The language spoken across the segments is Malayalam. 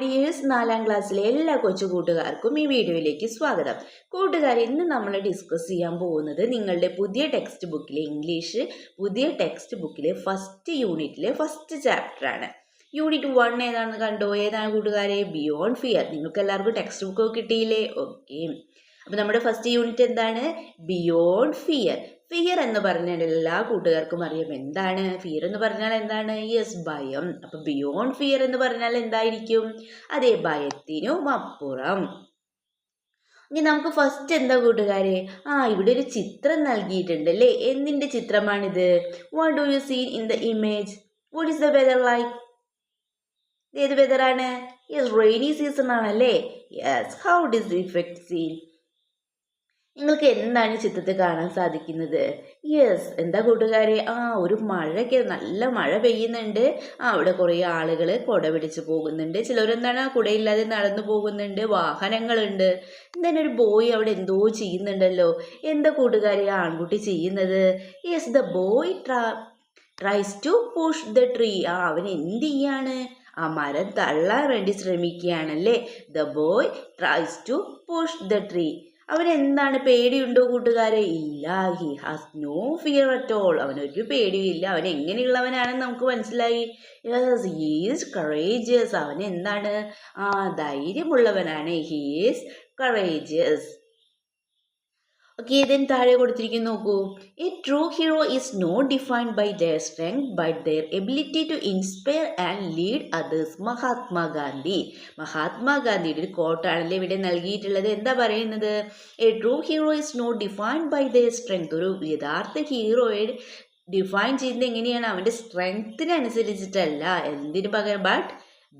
ഡിയേഴ്സ് 4ാം ക്ലാസ്സിലെ എല്ലാ കൊച്ചു കൂട്ടുകാർക്കും ഈ വീഡിയോയിലേക്ക് സ്വാഗതം. കൂട്ടുകാരെ, ഇന്ന് നമ്മൾ ഡിസ്കസ് ചെയ്യാൻ പോകുന്നത് നിങ്ങളുടെ പുതിയ ടെക്സ്റ്റ് ബുക്കിലെ ഇംഗ്ലീഷ് പുതിയ ടെക്സ്റ്റ് ബുക്കിലെ ഫസ്റ്റ് യൂണിറ്റിലെ ഫസ്റ്റ് ചാപ്റ്ററാണ്. യൂണിറ്റ് 1 ഏതാണെന്ന് കണ്ടോ? ഏതാണ് കൂട്ടുകാരെ? Beyond fear. നിങ്ങൾക്ക് എല്ലാവർക്കും ടെക്സ്റ്റ് ബുക്ക് കിട്ടിയില്ലേ? ഓക്കെ. അപ്പോൾ നമ്മുടെ ഫസ്റ്റ് യൂണിറ്റ് എന്താണ്? Beyond fear. ഫിയർ എന്ന് പറഞ്ഞാൽ എല്ലാ കൂട്ടുകാർക്കും അറിയാം. എന്താണ് ഫിയർ എന്ന് പറഞ്ഞാൽ? എന്താണ്? യെസ്, ഭയം. അപ്പൊ ബിയോണ്ട് ഫിയർ എന്ന് പറഞ്ഞാൽ എന്തായിരിക്കും? അതെ, ഭയത്തിനും അപ്പുറം. ഇനി നമുക്ക് ഫസ്റ്റ് എന്താ കൂട്ടുകാരെ? ഇവിടെ ഒരു ചിത്രം നൽകിയിട്ടുണ്ട് അല്ലേ? എന്തിന്റെ ചിത്രമാണിത്? What do you see in the image? What is the weather like? ഏത് വെദറാണ്? യെസ്, റെയിനി സീസൺ ആണല്ലേ? Yes. How this effect seen? നിങ്ങൾക്ക് എന്താണ് ചിത്രത്തിൽ കാണാൻ സാധിക്കുന്നത്? യെസ്, എന്താ കൂട്ടുകാരെ? ഒരു മഴയ്ക്ക് നല്ല മഴ പെയ്യുന്നുണ്ട്. അവിടെ കുറേ ആളുകൾ കുട പിടിച്ച് പോകുന്നുണ്ട്. ചിലരെന്താണ് കുടയില്ലാതെ നടന്നു പോകുന്നുണ്ട്. വാഹനങ്ങളുണ്ട്. എന്താണ് ഒരു ബോയ് അവിടെ എന്തോ ചെയ്യുന്നുണ്ടല്ലോ. എന്താ കൂട്ടുകാരെ ആൺകുട്ടി ചെയ്യുന്നത്? Yes, the boy tries to push the tree. അവൻ എന്ത് ചെയ്യാണ്? മരം തള്ളാൻ വേണ്ടി ശ്രമിക്കുകയാണല്ലേ. The boy tries to push the tree. അവന് എന്താണ്, പേടിയുണ്ടോ കൂട്ടുകാരെ? ഇല്ല. He has no fear at all. അവനൊരു പേടിയില്ല. അവൻ എങ്ങനെയുള്ളവനാണെന്ന് നമുക്ക് മനസ്സിലായി. Yes, he is courageous. അവൻ എന്താണ്? ധൈര്യമുള്ളവനാണ്. He is courageous. Okay, then താഴെ കൊടുത്തിരിക്കുന്നു നോക്കൂ. A true hero is not defined by their strength but their ability to inspire and lead others. Mahatma Gandhi. മഹാത്മാഗാന്ധിയുടെ ഒരു കോട്ടാണല്ലേ ഇവിടെ നൽകിയിട്ടുള്ളത്. എന്താ പറയുന്നത്? A true hero is not defined by their strength. ഒരു യഥാർത്ഥ ഹീറോയെ ഡിഫൈൻ ചെയ്യുന്നത് എങ്ങനെയാണ്? അവൻ്റെ സ്ട്രെങ്ത്തിനനുസരിച്ചിട്ടല്ല. എന്തിനു പകരം? But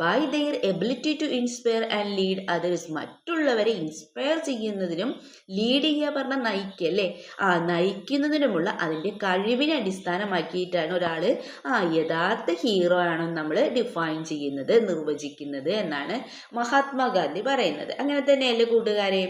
by their ability to inspire and lead others. മറ്റുള്ളവരെ ഇൻസ്പയർ ചെയ്യുന്നതിനും ലീഡ് ചെയ്യുക പറഞ്ഞാൽ നയിക്കല്ലേ. നയിക്കുന്നതിനുമുള്ള അതിൻ്റെ കഴിവിനെ അടിസ്ഥാനമാക്കിയിട്ടാണ് ഒരാൾ യഥാർത്ഥ ഹീറോ ആണെന്ന് നമ്മൾ ഡിഫൈൻ ചെയ്യുന്നത്, നിർവചിക്കുന്നത് എന്നാണ് മഹാത്മാഗാന്ധി പറയുന്നത്. അങ്ങനെ തന്നെയല്ലേ കൂട്ടുകാരെ?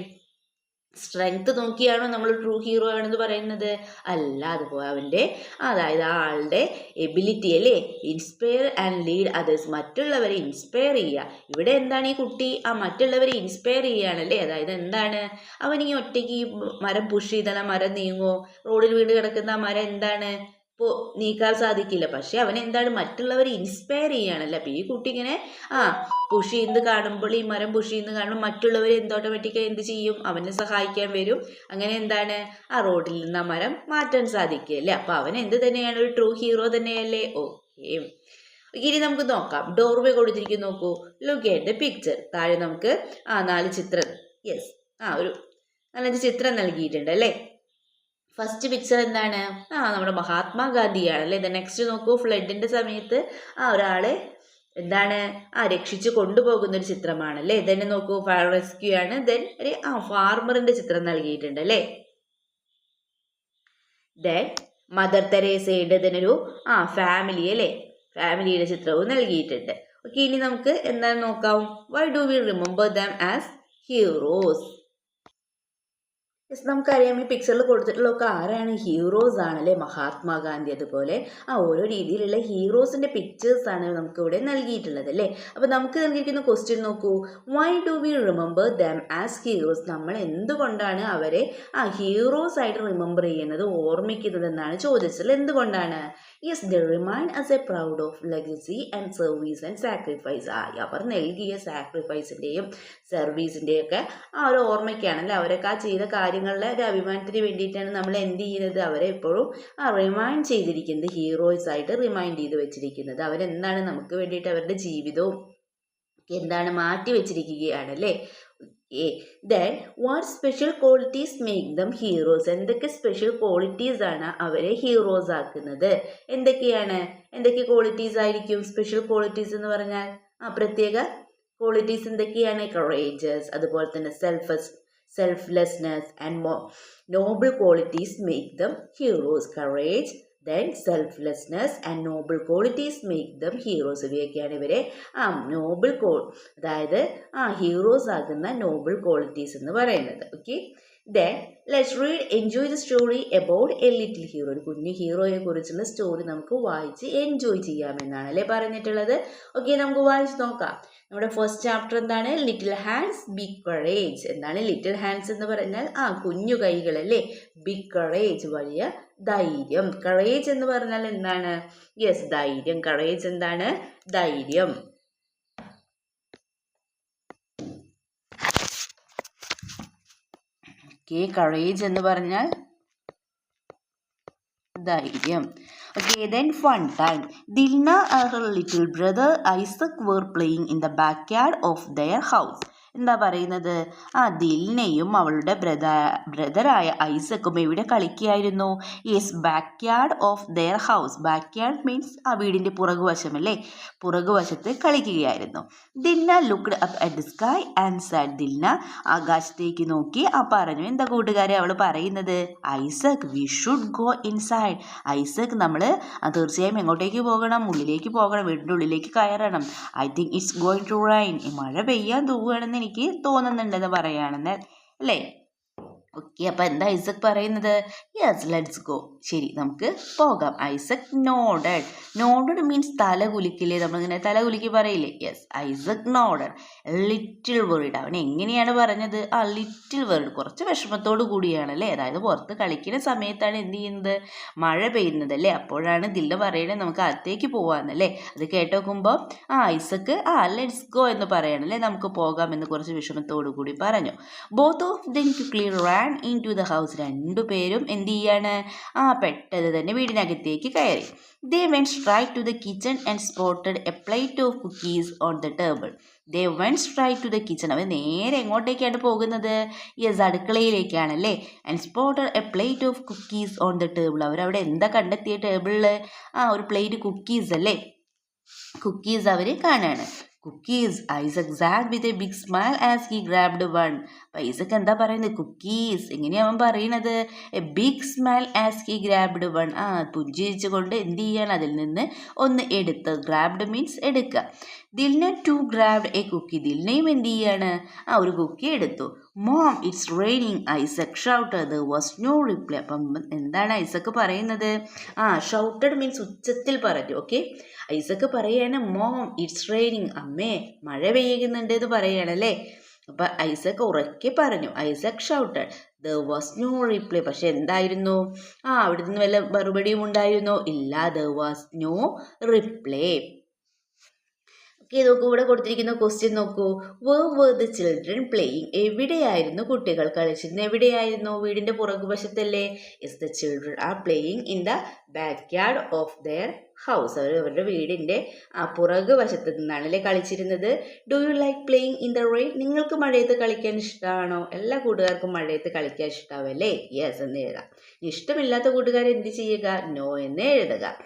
സ്ട്രെങ്ത് നോക്കിയാണോ നമ്മൾ ട്രൂ ഹീറോ ആണെന്ന് പറയുന്നത്? അല്ല. അതുപോലെ അവൻ്റെ അതായത് ആളുടെ എബിലിറ്റി അല്ലേ, ഇൻസ്പയർ ആൻഡ് ലീഡ് അതേഴ്സ്. മറ്റുള്ളവരെ ഇൻസ്പയർ ചെയ്യുക. ഇവിടെ എന്താണ് ഈ കുട്ടി? മറ്റുള്ളവരെ ഇൻസ്പയർ ചെയ്യുകയാണല്ലേ. അതായത് എന്താണ്? അവൻ ഈ ഒറ്റയ്ക്ക് ഈ മരം പുഷ് ചെയ്താൽ മരം നീങ്ങോ? റോഡിൽ വീണ് കിടക്കുന്ന മരം എന്താണ് നീക്കാൻ സാധിക്കില്ല. പക്ഷെ അവൻ എന്താണ്? മറ്റുള്ളവരെ ഇൻസ്പയർ ചെയ്യുകയാണല്ലോ. അപ്പൊ ഈ കുട്ടി ഇങ്ങനെ പുഷ് ചെയ്യുന്നത് കാണുമ്പോൾ, ഈ മരം പുഷ് ചെയ്യുന്നത് കാണുമ്പോൾ മറ്റുള്ളവർ ഓട്ടോമാറ്റിക്കായി എന്ത് ചെയ്യും? അവനെ സഹായിക്കാൻ വരും. അങ്ങനെ എന്താണ്? റോഡിൽ നിന്ന് മരം മാറ്റാൻ സാധിക്കുകയല്ലേ. അപ്പൊ അവൻ എന്ത് തന്നെയാണ്? ഒരു ട്രൂ ഹീറോ തന്നെയല്ലേ. ഓക്കെ, ഇനി നമുക്ക് നോക്കാം. ഡോർവേ കൊടുത്തിരിക്കുന്നു നോക്കൂ. Look at the picture. താഴെ നമുക്ക് 4 ചിത്രം, യെസ്, ഒരു 4 ചിത്രം നൽകിയിട്ടുണ്ട് അല്ലേ. ഫസ്റ്റ് പിക്ചർ എന്താണ്? നമ്മുടെ മഹാത്മാഗാന്ധിയാണ് അല്ലേ. നെക്സ്റ്റ് നോക്കൂ. ഫ്ലഡിന്റെ സമയത്ത് ഒരാളെ എന്താണ് രക്ഷിച്ച് കൊണ്ടുപോകുന്ന ഒരു ചിത്രമാണല്ലേ. തന്നെ നോക്കൂ, ഫയർ റെസ്ക്യൂ ആണ്. ദെൻ ഒരു ഫാർമറിന്റെ ചിത്രം നൽകിയിട്ടുണ്ട് അല്ലേ. ദെൻ മദർ തെരേസയുടെ ഒരു ഫാമിലി അല്ലേ, ഫാമിലിയുടെ ചിത്രവും നൽകിയിട്ടുണ്ട്. ഓക്കെ, ഇനി നമുക്ക് എന്താണ് നോക്കാം. Why do we remember them as heroes? നമുക്കറിയാം ഈ പിക്ചറിൽ കൊടുത്തിട്ടുള്ളതൊക്കെ ആരാണ്? ഹീറോസ് ആണല്ലേ. മഹാത്മാഗാന്ധി. അതുപോലെ ഓരോ രീതിയിലുള്ള ഹീറോസിന്റെ പിക്ചേഴ്സ് ആണ് നമുക്ക് ഇവിടെ നൽകിയിട്ടുള്ളത് അല്ലേ. അപ്പൊ നമുക്ക് നൽകിയിരിക്കുന്ന ക്വസ്റ്റ്യൻ നോക്കൂ. Why do we remember them as heroes? നമ്മൾ എന്തുകൊണ്ടാണ് അവരെ ഹീറോസ് ആയിട്ട് റിമെമ്പർ ചെയ്യുന്നത്, ഓർമ്മിക്കുന്നത് എന്നാണ് ചോദിച്ചത്. എന്തുകൊണ്ടാണ്? Yes, they remind us a proud of legacy and service and sacrifice. അവർ നൽകിയ സാക്രിഫൈസിന്റെയും സർവീസിന്റെയും ഒക്കെ ഒരു ഓർമ്മയ്ക്കാണല്ലേ. അവരൊക്കെ ചെയ്ത കാര്യങ്ങളുടെ ഒരു അഭിമാനത്തിന് വേണ്ടിയിട്ടാണ് നമ്മൾ എന്ത് ചെയ്യുന്നത്? അവരെ എപ്പോഴും റിമൈൻഡ് ചെയ്തിരിക്കുന്നത്, ഹീറോസ് ആയിട്ട് റിമൈൻഡ് ചെയ്ത് വെച്ചിരിക്കുന്നത്. അവരെന്താണ് നമുക്ക് വേണ്ടിയിട്ട് അവരുടെ ജീവിതവും എന്താണ് മാറ്റി വെച്ചിരിക്കുകയാണല്ലേ. Then what special qualities make them heroes? എന്തൊക്കെ സ്പെഷ്യൽ ക്വാളിറ്റീസ് ആണ് അവരെ ഹീറോസ് ആക്കുന്നത്? എന്തൊക്കെ ക്വാളിറ്റീസ് ആയിരിക്കും സ്പെഷ്യൽ ക്വാളിറ്റീസ് എന്ന് പറഞ്ഞാൽ? പ്രത്യേക ക്വാളിറ്റീസ് എന്തൊക്കെയാണ്? കറേജസ്, അതുപോലെ തന്നെ selflessness and noble qualities make them heroes. Courage, then selflessness and noble qualities make them heroes. ഇവയൊക്കെയാണ് ഇവരെ നോബിൾ അതായത് ഹീറോസ് ആകുന്ന നോബിൾ ക്വാളിറ്റീസ് എന്ന് പറയുന്നത്. Okay, then let's read enjoy the story about A little hero. ഒരു കുഞ്ഞു ഹീറോയെ കുറിച്ചുള്ള സ്റ്റോറി നമുക്ക് വായിച്ച് എൻജോയ് ചെയ്യാമെന്നാണ് അല്ലേ പറഞ്ഞിട്ടുള്ളത്. ഓക്കെ, നമുക്ക് വായിച്ച് നോക്കാം. നമ്മുടെ ഫസ്റ്റ് ചാപ്റ്റർ എന്താണ്? Little hands big courage. എന്താണ് ലിറ്റിൽ ഹാൻഡ്സ് എന്ന് പറഞ്ഞാൽ? കുഞ്ഞു കൈകൾ അല്ലേ. ബിഗ് കറേജ്, വലിയ ധൈര്യം. കറേജ് എന്ന് പറഞ്ഞാൽ എന്താണ്? യെസ്, ധൈര്യം. കറേജ് എന്താണ്? ധൈര്യം. കറേജ് എന്ന് പറഞ്ഞാൽ ധൈര്യം. Okay, then fun time. Dilna and her little brother Isaac were playing in the backyard of their house. എന്താ പറയുന്നത്? ദിൽനയും അവളുടെ ബ്രദറായ ഐസക്കും എവിടെ കളിക്കുകയായിരുന്നു? Yes, backyard of their house. Backyard means ആ വീടിൻ്റെ പുറകുവശം അല്ലേ, പുറകുവശത്ത് കളിക്കുകയായിരുന്നു. Dilna looked up at the sky and said. Dilna ആകാശത്തേക്ക് നോക്കി പറഞ്ഞു. എന്താ കൂട്ടുകാരെ അവൾ പറയുന്നത്? Isaac, we should go inside. Isaac, നമ്മൾ തീർച്ചയായും എങ്ങോട്ടേക്ക് പോകണം? ഉള്ളിലേക്ക് പോകണം, വീടിൻ്റെ ഉള്ളിലേക്ക് കയറണം. I think it's going to rain. മഴ പെയ്യാൻ തൂവുകയാണെന്ന് എനിക്ക് തോന്നുന്നുണ്ടെന്ന് പറയുകയാണെന്ന് അല്ലേ. ഓക്കെ, അപ്പം എന്താ ഐസക് പറയുന്നത്? Yes, let's go. ശരി, നമുക്ക് പോകാം. ഐസക് നോഡഡ്. നോഡഡ് മീൻസ് തല കുലുക്കില്ലേ, നമ്മളിങ്ങനെ തല കുലുക്കി പറയില്ലേ. Yes, Isaac nodded. Little word. അവൻ എങ്ങനെയാണ് പറഞ്ഞത്? ലിറ്റിൽ വേർഡ്, കുറച്ച് വിഷമത്തോടു കൂടിയാണ് അല്ലേ. അതായത് പുറത്ത് കളിക്കുന്ന സമയത്താണ് എന്ത് ചെയ്യുന്നത്? മഴ പെയ്യുന്നത് അല്ലേ. അപ്പോഴാണ് ദില്ല പറയണത് നമുക്ക് അകത്തേക്ക് പോവാന്നല്ലേ. അത് കേട്ടോക്കുമ്പോൾ ഐസക് ലെറ്റ്സ് ഗോ എന്ന് പറയണല്ലേ, നമുക്ക് പോകാം എന്ന് കുറച്ച് വിഷമത്തോടു കൂടി പറഞ്ഞു. Both of them quickly ran into the house. രണ്ടുപേരും എന്ത് ചെയ്യാണ്? പെട്ടെന്ന് തന്നെ വീടിനകത്തേക്ക് കയറി. They went straight to the kitchen and spotted a plate of cookies on the table. They went straight to the kitchen. അവർ നേരെ എങ്ങോട്ടേക്കാണ് പോകുന്നത്? യെസ്, അടുക്കളയിലേക്കാണല്ലേ. And spotted a plate of cookies on the table. അവരവിടെ എന്താ കണ്ടെത്തിയ ടേബിളിൽ? ഒരു പ്ലേറ്റ് കുക്കീസ് അല്ലേ. കുക്കീസ് അവർ കാണാണ്. Cookies. Isaac said with a big smile as he grabbed one. അപ്പം ഐസക് എന്താ പറയുന്നത്? കുക്കീസ്. എങ്ങനെയാണ് അവൻ പറയുന്നത്? A big smile as he grabbed one. പുഞ്ചിരിച്ചുകൊണ്ട് എന്ത് ചെയ്യാണ്? അതിൽ നിന്ന് ഒന്ന് എടുത്ത്. ഗ്രാബ്ഡ് മീൻസ് എടുക്കുക. Dilna too grabbed a cookie. ദിൽനയും എന്ത് ചെയ്യാണ്? ഒരു കുക്കി എടുത്തു. Mom, it's raining, Isaac shouted. There was no reply. അപ്പം എന്താണ് ഐസക് പറയുന്നത്? ഷൗട്ടഡ് മീൻസ് ഉച്ചത്തിൽ പറഞ്ഞു. ഓക്കെ, ഐസക് പറയാണ് മോം ഇറ്റ്സ് റെയിനിങ്. അമ്മേ, മഴ പെയ്യുന്നുണ്ട് എന്ന് പറയുകയാണല്ലേ. അപ്പം ഐസക് ഉറക്കെ പറഞ്ഞു. Isaac shouted. There was no reply. പക്ഷെ എന്തായിരുന്നു? അവിടെ നിന്ന് വല്ല മറുപടിയും ഉണ്ടായിരുന്നോ? ഇല്ല. There was no reply. നോക്കൂ, ഇവിടെ കൊടുത്തിരിക്കുന്ന ക്വസ്റ്റ്യൻ നോക്കൂ. were the children playing? എവിടെയായിരുന്നു കുട്ടികൾ കളിച്ചിരുന്നത്? എവിടെയായിരുന്നു? വീടിന്റെ പുറകുവശത്തല്ലേ. Yes, the children are playing in the backyard of their house. അവരുടെ വീടിന്റെ പുറകുവശത്ത് നിന്നാണല്ലേ കളിച്ചിരുന്നത്. Do you like playing in the rain? നിങ്ങൾക്ക് മഴയത്ത് കളിക്കാൻ ഇഷ്ടമാണോ? എല്ലാ കൂട്ടുകാർക്കും മഴയത്ത് കളിക്കാൻ ഇഷ്ടാവല്ലേ. യെസ് എന്ന് എഴുതാം. ഇഷ്ടമില്ലാത്ത കൂട്ടുകാർ എന്ത് ചെയ്യുക? നോ എന്ന് എഴുതുക.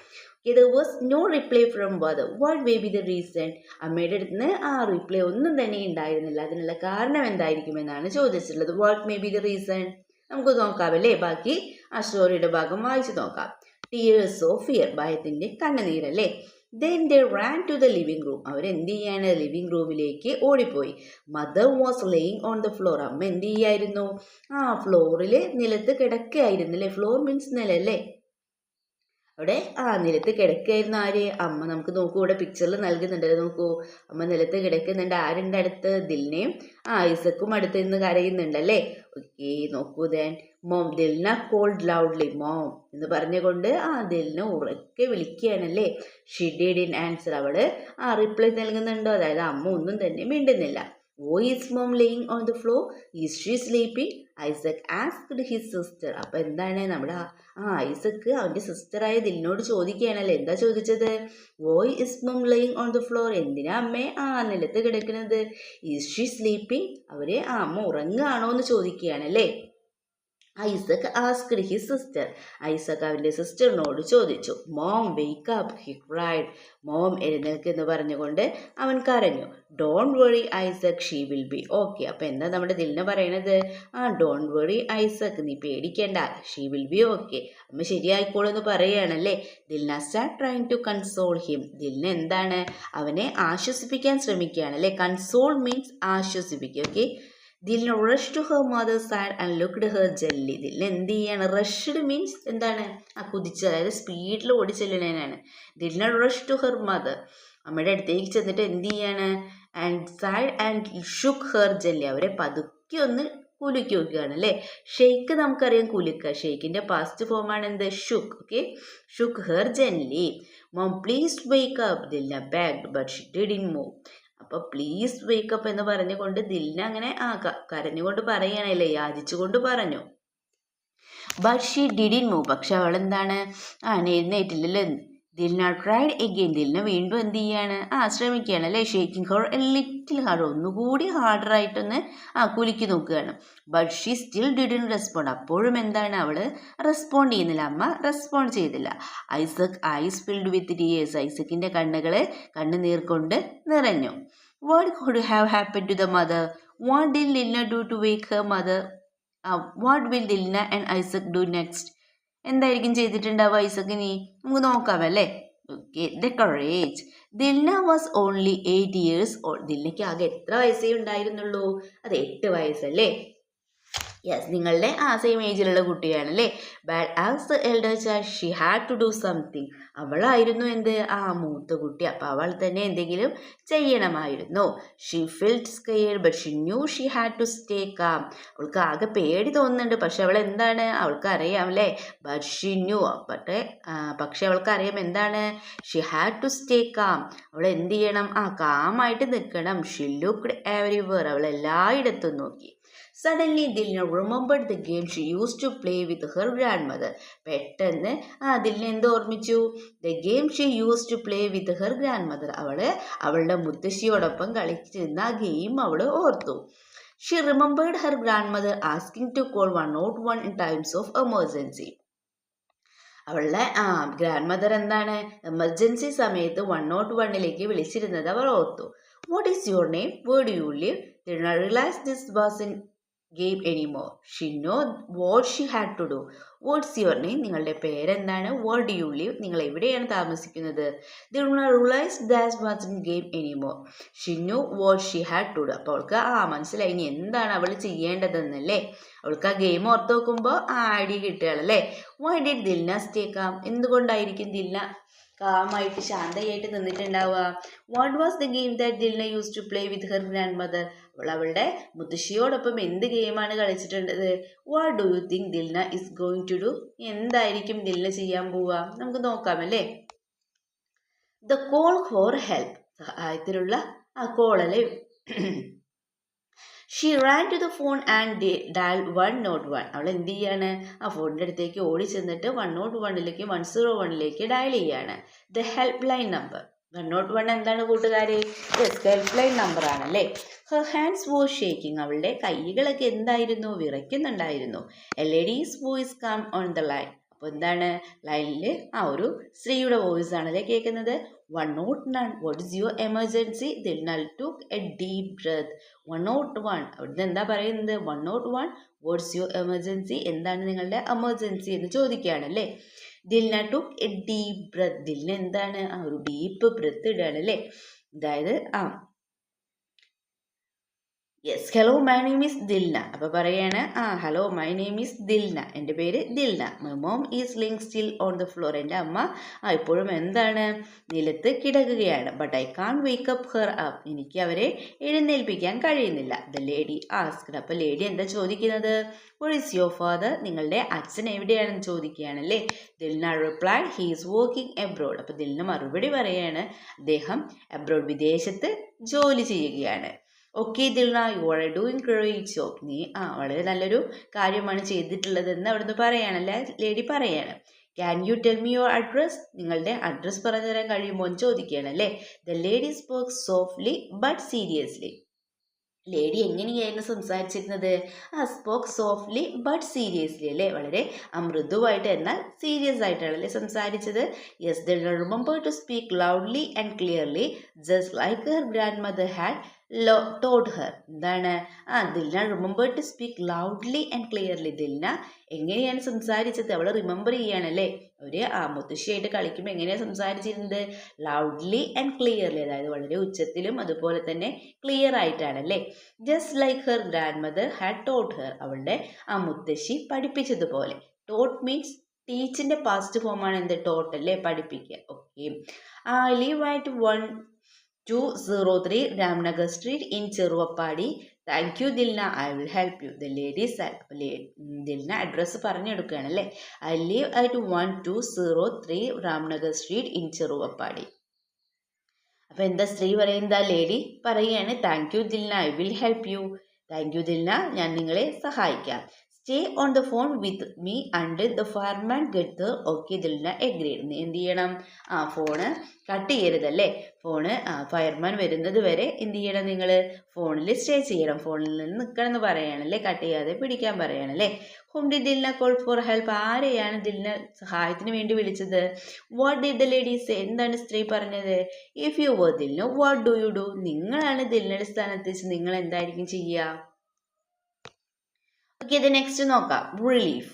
There was no reply from mother. What may be the reason? അമ്മയുടെ അടുത്ത് നിന്ന് റിപ്ലൈ ഒന്നും തന്നെ ഉണ്ടായിരുന്നില്ല. അതിനുള്ള കാരണം എന്തായിരിക്കുമെന്നാണ് ചോദിച്ചിട്ടുള്ളത്. What may be the reason? നമുക്ക് നോക്കാമല്ലേ. ബാക്കി സ്റ്റോറിയുടെ ഭാഗം വായിച്ചു നോക്കാം. Tears of fear. ഭയത്തിന്റെ കണ്ണുനീരല്ലേ. Then they ran to the living room. അവരെന്ത് ചെയ്യാണ്? ലിവിംഗ് റൂമിലേക്ക് ഓടിപ്പോയി. Mother was laying on the floor. അമ്മ എന്ത് ചെയ്യായിരുന്നു? ഫ്ലോറിൽ നിലത്ത് കിടക്കുകയായിരുന്നില്ലേ. Floor means നിലല്ലേ. അവിടെ നിലത്ത് കിടക്കുകയായിരുന്നു. ആര്? അമ്മ. നമുക്ക് നോക്കൂ, ഇവിടെ പിക്ചറിൽ നൽകുന്നുണ്ടല്ലോ. നോക്കൂ, അമ്മ നിലത്ത് കിടക്കുന്നുണ്ട്. ആരുണ്ട് അടുത്ത്? ദിൽനയും ഐസക്കും അടുത്ത് നിന്ന് കരയുന്നുണ്ടല്ലേ. ഓക്കെ, നോക്കൂ. Then mom. Dilna called loudly mom എന്ന് പറഞ്ഞുകൊണ്ട് ദിൽന ഉറക്കെ വിളിക്കുകയാണല്ലേ. She didn't answer. അവള് റിപ്ലൈ നൽകുന്നുണ്ടോ? അതായത് അമ്മ ഒന്നും തന്നെ മിണ്ടുന്നില്ല. Why is mom laying on the floor? Is she sleeping? Isaac asked his sister. അപ്പം എന്താണ് നമ്മുടെ ഐസക്ക് അവൻ്റെ സിസ്റ്ററായ ദിലിനോട് ചോദിക്കുകയാണല്ലേ. എന്താ ചോദിച്ചത്? Why is mom laying on the floor? എന്തിനാ അമ്മേ നിലത്ത് കിടക്കുന്നത്? Is she sleeping? അവരെ അമ്മ ഉറങ്ങുകയാണോ എന്ന് ചോദിക്കുകയാണല്ലേ. Isaac asked his sister. Isaac അവൻ്റെ സിസ്റ്ററിനോട് ചോദിച്ചു. Mom wake up, he cried. മോം എഴുന്നേൽക്ക് എന്ന് പറഞ്ഞുകൊണ്ട് അവൻ കരഞ്ഞു. Don't worry Isaac, she will be okay. അപ്പം എന്താ നമ്മുടെ ദിലിന പറയണത്? ഡോണ്ട് വറി ഐസക്, നീ പേടിക്കേണ്ട, ഷീ വിൽ ബി ഓക്കെ, അമ്മ ശരിയായിക്കോളൂ എന്ന് പറയുകയാണല്ലേ. Dilna start trying to console him. Dilna എന്താണ്? അവനെ ആശ്വസിപ്പിക്കാൻ ശ്രമിക്കുകയാണല്ലേ. കൺസോൾ മീൻസ് ആശ്വസിപ്പിക്കുക. Okay. Dilna rush to her mother side and looked her gently. Dilna എന്ത് ചെയ്യാണ്? റഷ്ഡ് മീൻസ് എന്താണ്? കുതിച്ച്, അതായത് സ്പീഡിൽ ഓടിച്ചെല്ലണേനാണ്. Dilna rush to her mother. അമ്മയുടെ അടുത്തേക്ക് ചെന്നിട്ട് എന്ത് ചെയ്യാണ്? And side and shook her gently. അവരെ പതുക്കെ ഒന്ന് കുലുക്കി നോക്കുകയാണ് അല്ലേ. ഷെയ്ക്ക് നമുക്കറിയാം കുലുക്കുക. ഷെയ്ക്കിന്റെ പാസ്റ്റ് ഫോമാണ് എന്ത്? Shook. Okay, shook her gently. Mom please wake up. Dilna begged but she didn't move. അപ്പൊ പ്ലീസ് വേക്കപ്പ് എന്ന് പറഞ്ഞുകൊണ്ട് ദിൽന അങ്ങനെ കരഞ്ഞുകൊണ്ട് പറയുകയാണല്ലേ, യാചിച്ചുകൊണ്ട് പറഞ്ഞു. But she didn't move. പക്ഷെ അവൾ എന്താണ്, എഴുന്നേറ്റില്ലല്ലോ. Dilna tried again. ദിൽന വീണ്ടും എന്ത് ചെയ്യാണ്, ശ്രമിക്കുകയാണ് അല്ലേ. Shaking her a little hard. ഒന്നുകൂടി ഹാർഡറായിട്ടൊന്ന് കുലുക്കി നോക്കുകയാണ്. But she still didn't respond. അപ്പോഴും എന്താണ്, അവള് റെസ്പോണ്ട് ചെയ്യുന്നില്ല. അമ്മ റെസ്പോണ്ട് ചെയ്തില്ല. Isaac ice filled with tears. ഐസക്കിന്റെ കണ്ണുനീർ കൊണ്ട് നിറഞ്ഞു. What could have happened to the mother? What did Dilna do to wake her mother? What will Dilna and Isaac do next? എന്തായിരിക്കും ചെയ്തിട്ടുണ്ടാവുക ഐസക്കിനി? നമുക്ക് നോക്കാമല്ലേ. Okay, the courage. Dilna was only 8 years old. ദിൽനയ്ക്ക് ആകെ എത്ര വയസ്സേ ഉണ്ടായിരുന്നുള്ളൂ? അത് 8 വയസ്സല്ലേ. യെസ്, നിങ്ങളുടെ സെയിം ഏജിലുള്ള കുട്ടിയാണല്ലേ. But as the elder child she had to do something. അവളായിരുന്നു എന്ത്, മൂത്ത കുട്ടി. അപ്പം അവൾ തന്നെ എന്തെങ്കിലും ചെയ്യണമായിരുന്നു. She felt scared but she knew she had to stay calm. അവൾക്ക് ആകെ പേടി തോന്നുന്നുണ്ട്, പക്ഷെ അവൾ എന്താണ്, അവൾക്ക് അറിയാം അല്ലേ. But she knew. പക്ഷെ അവൾക്ക് അറിയാം എന്താണ്, she had to stay calm. അവൾ എന്ത് ചെയ്യണം, കാമായിട്ട് നിൽക്കണം. She looked everywhere. അവൾ എല്ലായിടത്തും നോക്കി. Suddenly Dilna remembered the game she used to play with her grandmother. പെട്ടെന്ന് ദിൽന എന്ത് ഓർമ്മിച്ചു? The game she used to play with her grandmother. അവളുടെ മുത്തശ്ശിയോടൊപ്പം കളിച്ചിരുന്ന ആ ഗെയിം അവൾ ഓർത്തു. She remembered her grandmother asking to call 101 in times of emergency. അവളുടെ ഗ്രാൻഡ് മദർ എന്താണ്, എമർജൻസി സമയത്ത് 101ലേക്ക് വിളിച്ചിരുന്നത് അവർ ഓർത്തു. What is your name? Where do you live? Did not realize this wasn't game anymore. She know what she had to do. What's your name? നിങ്ങളുടെ പേരെന്താണ്? Where do you live? നിങ്ങൾ എവിടെയാണ് താമസിക്കുന്നത്? Did not realize that wasn't game anymore. She knew what she had to do. അപ്പോൾ അവൾക്ക് മനസ്സിലായി ഇനി എന്താണ് അവൾ ചെയ്യേണ്ടതെന്നല്ലേ. അവൾക്ക് ആ ഗെയിം ഓർത്ത് നോക്കുമ്പോൾ ഐഡിയ കിട്ടുകയാണല്ലേ. Why did Dilna stay calm? എന്തുകൊണ്ടായിരിക്കും ദിൽന കാമായിട്ട് ശാന്തയായിട്ട് നിന്നിട്ടുണ്ടാവുക? What was the game that Dilna use to play with her grandmother? അവളുടെ മുത്തശ്ശിയോടൊപ്പം എന്ത് ഗെയിമാണ് കളിച്ചിട്ടുള്ളത്? What do you think Dilna is going to do? എന്തായിരിക്കും ദിൽന ചെയ്യാൻ പോവുക? നമുക്ക് നോക്കാമല്ലേ. The call for help. സഹായത്തിനുള്ള കോൾ അല്ലേ. She ran to the phone and dial 101. അവൾ എന്ത് ചെയ്യാണ്, ഫോണിൻ്റെ അടുത്തേക്ക് ഓടി ചെന്നിട്ട് 101ലേക്ക് 101ലേക്ക് ഡയൽ ചെയ്യാണ്. The helpline number. 101 എന്താണ് കൂട്ടുകാരെ? ഹെൽപ്പ് ലൈൻ നമ്പർ ആണല്ലേ. Her hands was shaking. അവളുടെ കൈകളൊക്കെ എന്തായിരുന്നു, വിറയ്ക്കുന്നുണ്ടായിരുന്നു. A lady's voice come on the line. അപ്പോൾ എന്താണ്, ലൈനിൽ ഒരു സ്ത്രീയുടെ വോയിസ് ആണല്ലേ കേൾക്കുന്നത്. 101. What is your emergency? Dilna took a deep breath. 101. അവിടുന്ന് എന്താ പറയുന്നത്? 101. What's your emergency? എന്താണ് നിങ്ങളുടെ എമർജൻസി എന്ന് ചോദിക്കുകയാണല്ലേ. Dilna took a deep breath. Dilna എന്താണ്, ഒരു ഡീപ്പ് ബ്രെത്ത് ഇടുകയാണ് അല്ലേ. അതായത് yes, hello my name is Dilna. അപ്പോൾ പറയാണ് hello my name is Dilna. എൻ്റെ പേര് Dilna. My mom is lying still on the floor. എൻ്റെ അമ്മ ഇപ്പോഴും എന്താണ്, നിലത്ത് കിടക്കുകയാണ്. But I can't wake up her up. എനിക്ക് അവരെ എഴുന്നേൽപ്പിക്കാൻ കഴിയുന്നില്ല. The lady asked. അപ്പോൾ ലേഡി എന്താ ചോദിക്കുന്നത്? What is your father? നിങ്ങളുടെ അച്ഛൻ എവിടെയാണെന്ന് ചോദിക്കുകയാണല്ലേ. Dilna replied he is working abroad. അപ്പോൾ ദിൽന മറുപടി പറയാണ്, അദ്ദേഹം എബ്രോഡ് വിദേശത്ത് ജോലി ചെയ്യുകയാണ്. Okay Dilna, you are doing great job. നീ വളരെ നല്ലൊരു കാര്യമാണ് ചെയ്തിട്ടുള്ളതെന്ന് അവിടുന്ന് പറയാണല്ലേ, ലേഡി പറയാണ്. Can you tell me your address? നിങ്ങളുടെ അഡ്രസ് പറഞ്ഞു തരാൻ കഴിയുമോ എന്ന് ചോദിക്കുകയാണല്ലേ. The lady spoke softly but seriously. Lady എങ്ങനെയായിരുന്നു സംസാരിച്ചിരുന്നത്? സ്പോക്ക് സോഫ്റ്റ്ലി ബട്ട് സീരിയസ്ലി അല്ലേ. വളരെ മൃദുവായിട്ട് എന്നാൽ സീരിയസ് ആയിട്ടാണല്ലേ സംസാരിച്ചത്. Yes, Dilna remember to speak loudly and clearly just like her grandmother had told her. എന്താണ്, Dilna remember to speak loudly and clearly. Dilna എങ്ങനെയാണ് സംസാരിച്ചത്? അവൾ റിമെമ്പർ ചെയ്യുകയാണല്ലേ. ഒരു മുത്തശ്ശിയായിട്ട് കളിക്കുമ്പോൾ എങ്ങനെയാണ് സംസാരിച്ചിരുന്നത്? ലൗഡ്ലി ആൻഡ് ക്ലിയർലി, അതായത് വളരെ ഉച്ചത്തിലും അതുപോലെ തന്നെ ക്ലിയർ ആയിട്ടാണല്ലേ. Just like her grandmother had taught her. അവളുടെ മുത്തശ്ശി പഠിപ്പിച്ചതുപോലെ. ടോട്ട് മീൻസ് ടീച്ചിന്റെ പാസ്റ്റ് ഫോമാണ് എന്ത്? ടോട്ട് അല്ലേ, പഠിപ്പിക്കുക. Okay. Live at 203 Ramnagar Street in Cheruvapadi. Thank you Dilna, I will help you. The lady said. Dilna address പറഞ്ഞെടുക്കുകയാണല്ലേ. I live at 1203 Ramnagar Street in Cheruvapadi. അപ്പോൾ എന്താ സ്ത്രീ പറയുന്നത്? ലേഡി പറയുകയാണ്, thank U Dilna, I will help you. Thank you Dilna, ഞാൻ നിങ്ങളെ സഹായിക്കാം. Stay on the phone with me until the fireman get the okay Dilna agreed. നീ എന്ത് ചെയ്യണം? Phone cut ചെയ്യരുതല്ലേ. ഫയർമാൻ വരുന്നത് വരെ എന്ത് ചെയ്യണം? നിങ്ങൾ ഫോണിൽ സ്റ്റേ ചെയ്യണം. ഫോണിൽ നിന്ന് നിൽക്കണം എന്ന് പറയണല്ലേ, കട്ട് ചെയ്യാതെ പിടിക്കാൻ പറയണല്ലേ. Whom did Dilna call for help? ആരെയാണ് ദിൽന സഹായത്തിന് വേണ്ടി വിളിച്ചത്? What did the lady say? എന്താണ് സ്ത്രീ പറഞ്ഞത്? If you were Dilna what do you do? നിങ്ങളാണ് ദിൽനയുടെ സ്ഥാനത്ത് വെച്ച് നിങ്ങൾ എന്തായിരിക്കും ചെയ്യുക? ഓക്കെ, ഇത് നെക്സ്റ്റ് നോക്കാം. Relief.